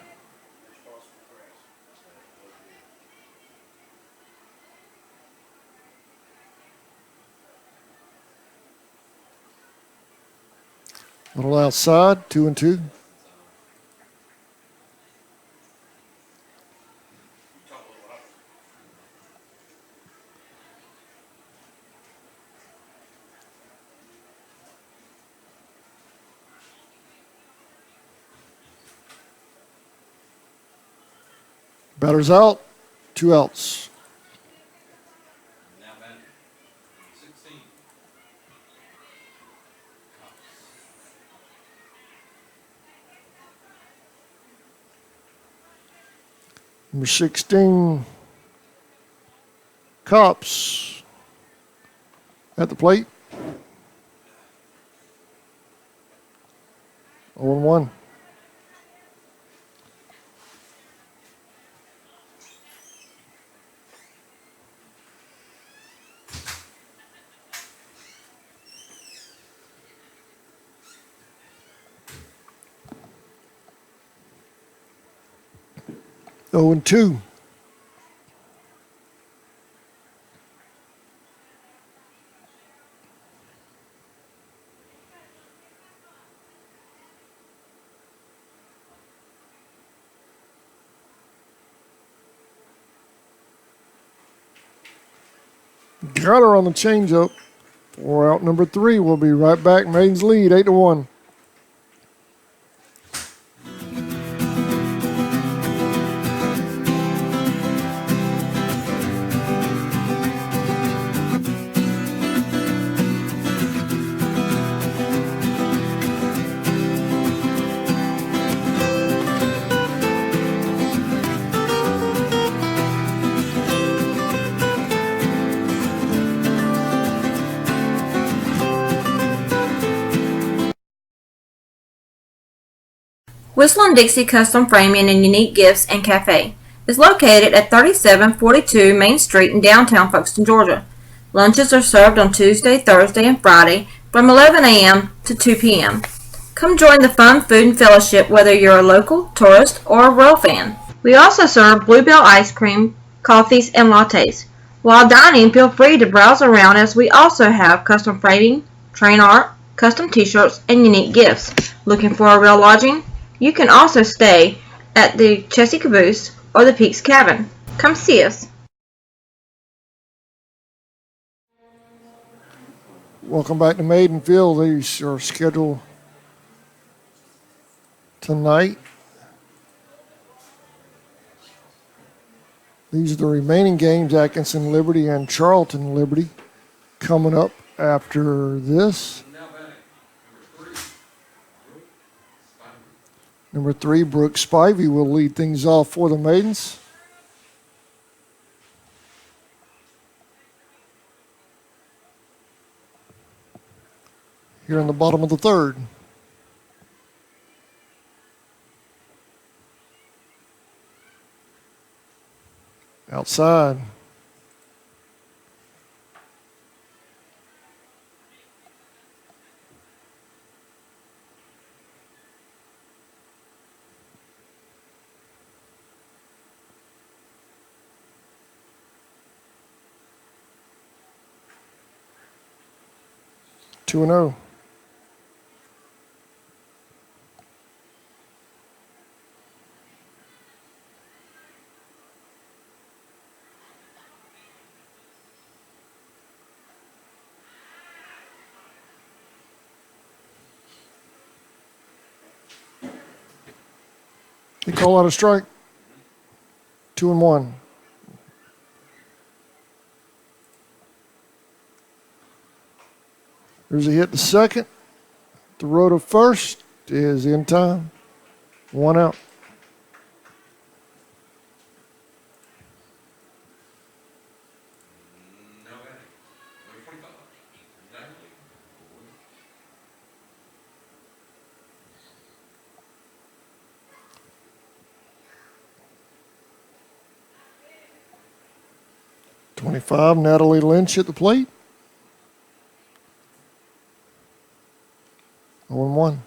Little outside, 2-2. Batter's out, 2 outs. Now batting. 16. Number 16, Cops at the plate. 0-1. Oh, and 2. Got her on the changeup. 4 out, number 3. We'll be right back. Maidens lead, 8-1. Whistle and Dixie Custom Framing and Unique Gifts and Cafe is located at 3742 Main Street in downtown Folkestone, Georgia. Lunches are served on Tuesday, Thursday, and Friday from 11 a.m. to 2 p.m. Come join the fun food and fellowship whether you're a local, tourist, or a Royal fan. We also serve Bluebell ice cream, coffees, and lattes. While dining, feel free to browse around as we also have custom framing, train art, custom t-shirts, and unique gifts. Looking for a real lodging? You can also stay at the Chessie Caboose or the Peaks Cabin. Come see us. Welcome back to Maiden Field. These are scheduled tonight. These are the remaining games, Atkinson Liberty and Charlton Liberty, coming up after this. Now batting, number 3, Brooke Spivey. Number 3, Brooke Spivey will lead things off for the Maidens. Here in the bottom of the third. Outside. Two and 0. They call out a strike. 2 and 1. There's a hit to second. The row to first is in time. 1 out. Now batting, number 25, Natalie Ford. 25, Natalie Lynch at the plate. 0 and 1.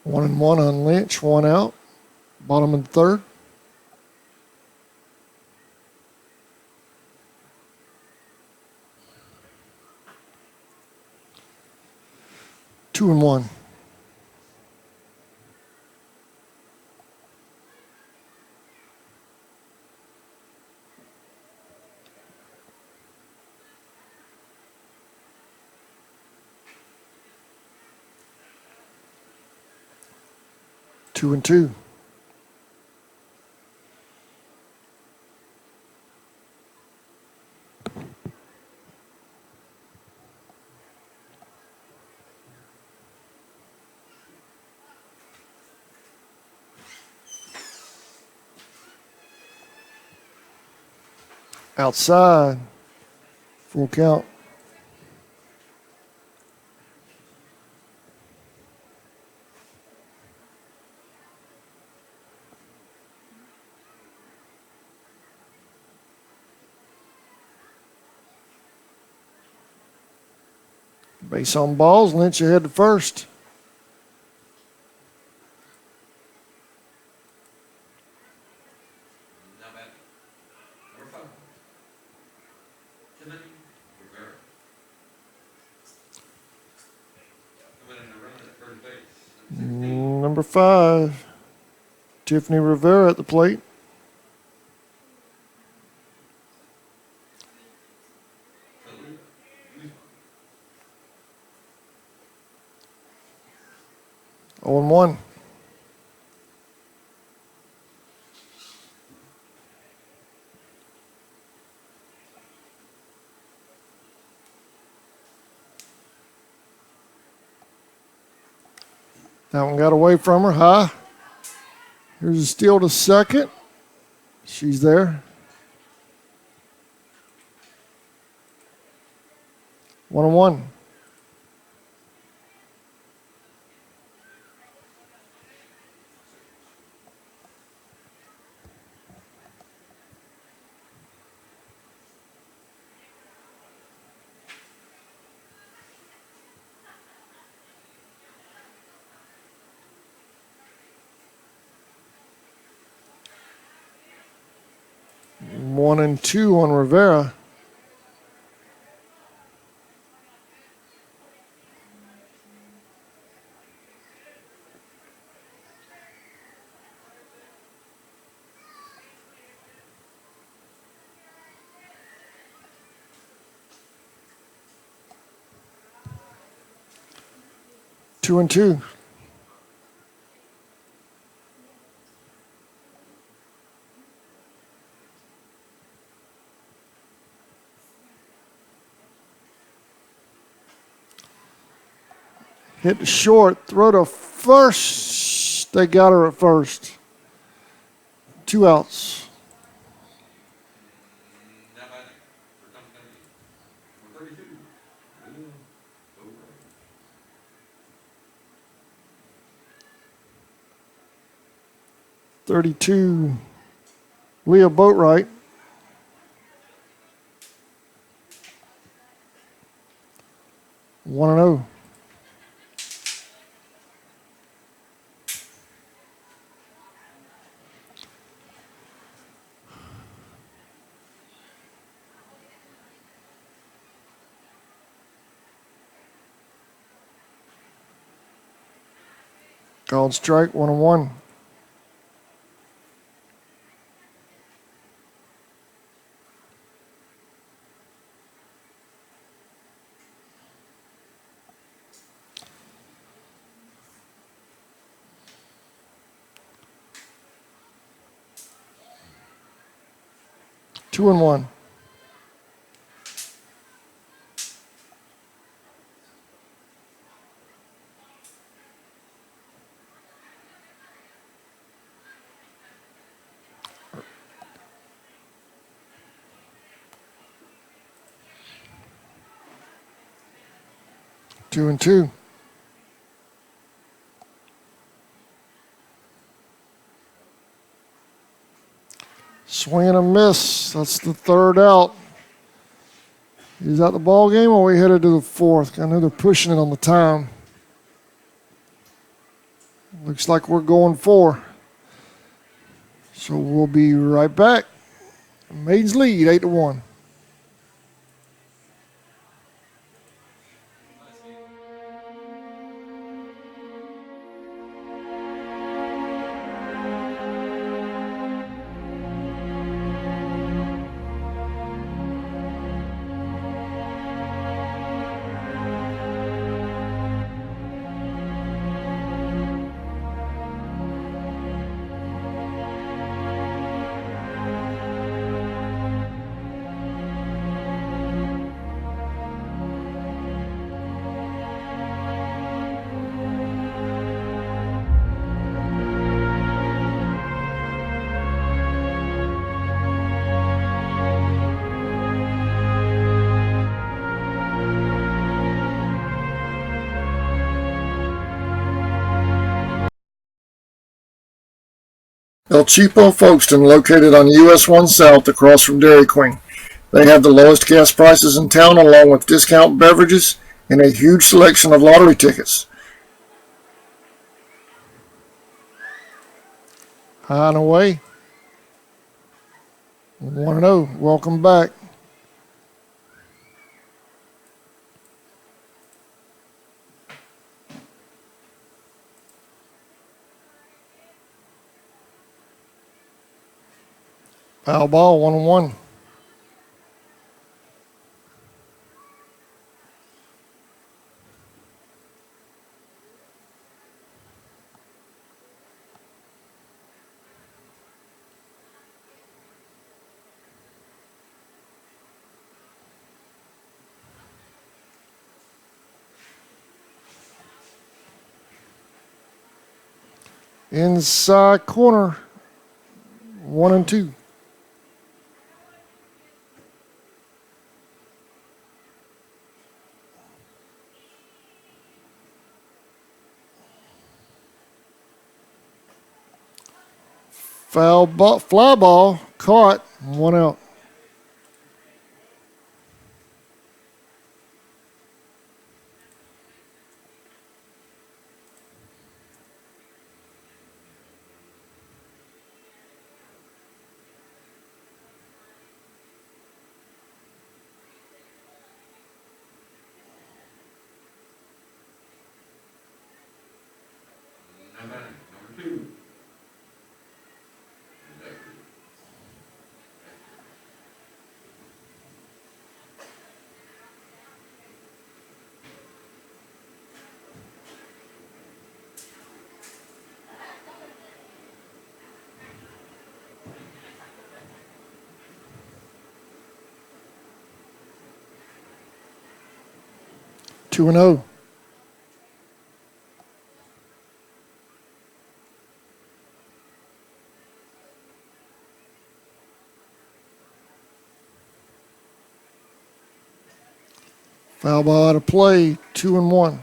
One and 1 on Lynch, 1 out. Bottom of the third. Two and 1. Two and 2. Outside. Full count. Base on balls. Lynch ahead to first. Now batting, number 5, Timothy Rivera. Coming in to run at first base, number 16, Number 5, Tiffany Rivera at the plate. Talia Guzman. 0 and 1. That one got away from her. High. Here's a steal to second. She's there. 1 and 1. One and 2 on Rivera. 2-2. Hit the short, throw to first. They got her at first. 2 outs. Now batting, for Tom Kennedy, number 32, William O'Reilly. 32, Leah Boatwright. 1-0. Called strike, 1-1. Two and one. Two and two. Swing and a miss. That's the third out. Is that the ball game, or are we headed to the fourth? I know they're pushing it on the time. Looks like we're going 4. So we'll be right back. Maids lead 8-1. El Cheapo Folkestone, located on US 1 South across from Dairy Queen. They have the lowest gas prices in town, along with discount beverages and a huge selection of lottery tickets. High and away. 1-0. Welcome back. Foul ball, 1-1. Inside corner, 1-2. Foul ball, fly ball, caught, 1 out. Now batting, number 2. 2-0. Foul ball out of play, 2-1.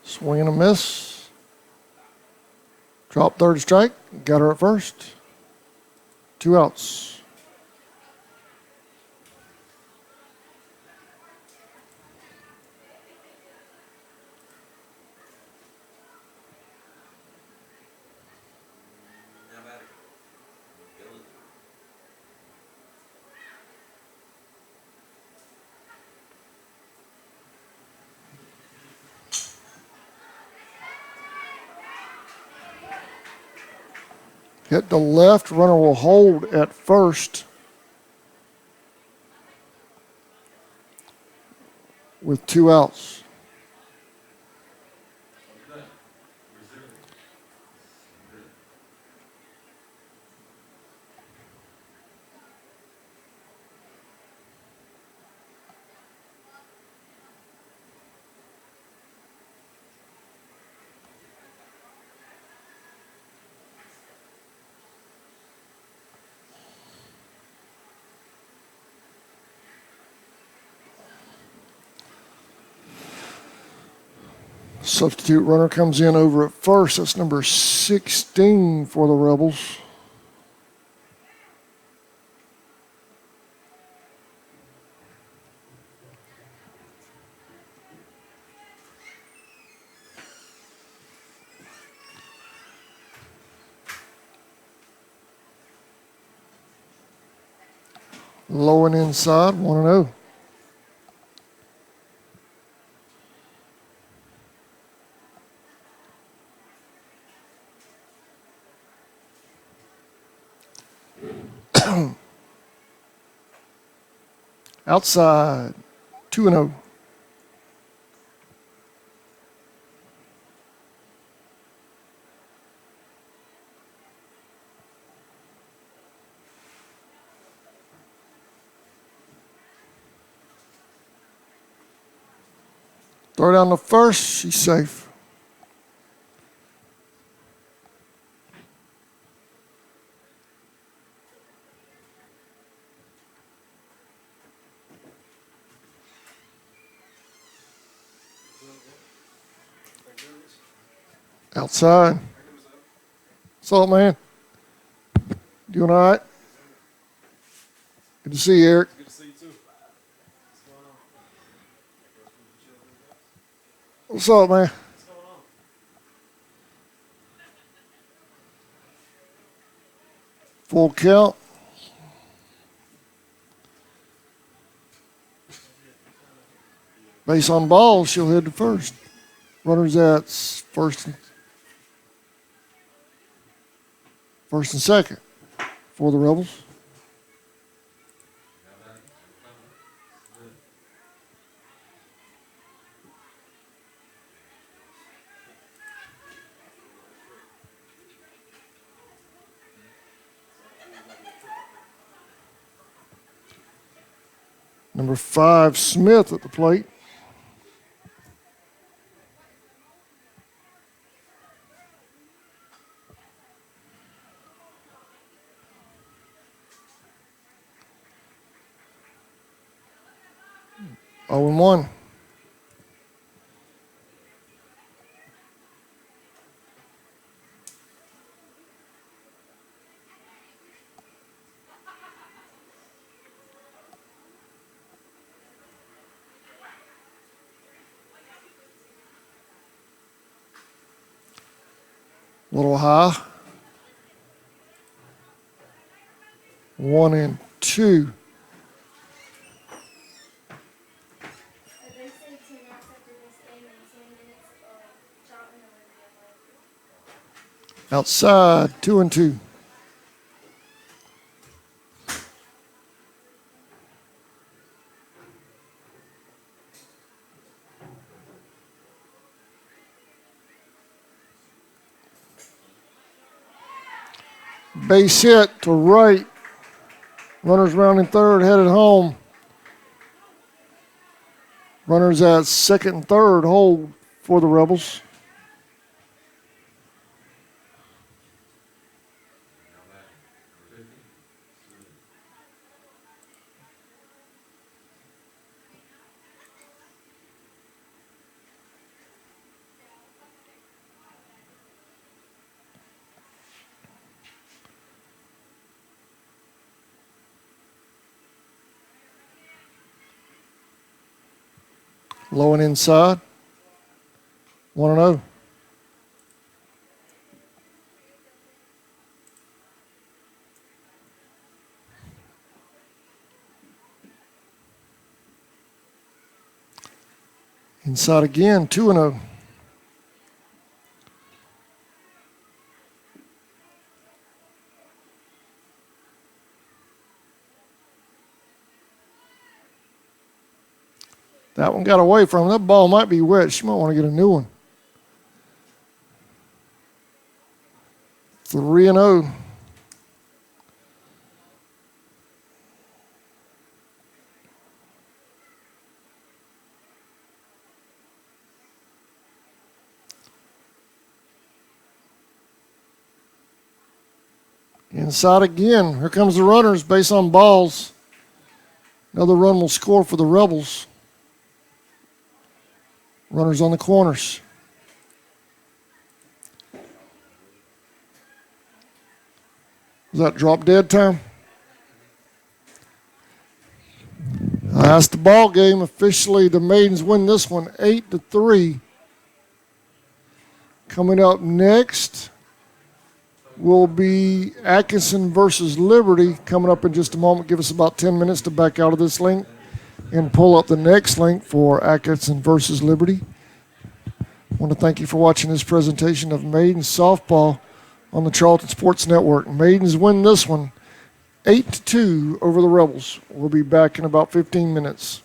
Swing and a miss. Drop third strike. Got her at first. 2 outs. Hit the left. Runner will hold at first with 2 outs. Substitute runner comes in over at first. That's number 16 for the Rebels. Low and inside, 1-0. Outside, 2-0. Throw down the first, she's safe. Outside. What's up, man? Doing all right? Good to see you, Eric. Good to see you too. What's going on? What's up, man? What's going on? Full count. Base on ball, she'll head to first. Runners at first and second for the Rebels. Number 5, Smith at the plate. Oh and 1. Little high. 1 and 2. Outside, 2 and 2. Base hit to right. Runners rounding third, headed home. Runners at second and third, hold for the Rebels. Low and inside. 1 and 0. Inside again, 2 and 0. That one got away from him. That ball might be wet. She might want to get a new one. 3 and 0. Inside again. Here comes the runners based on balls. Another run will score for the Rebels. Runners on the corners. Was that drop dead time? That's the ball game. Officially, the Maidens win this one 8-3. Coming up next will be Atkinson versus Liberty. Coming up in just a moment. Give us about 10 minutes to back out of this link and pull up the next link for Atkinson versus Liberty. I want to thank you for watching this presentation of Maidens softball on the Charlton Sports Network. Maidens win this one 8-2 over the Rebels. We'll be back in about 15 minutes.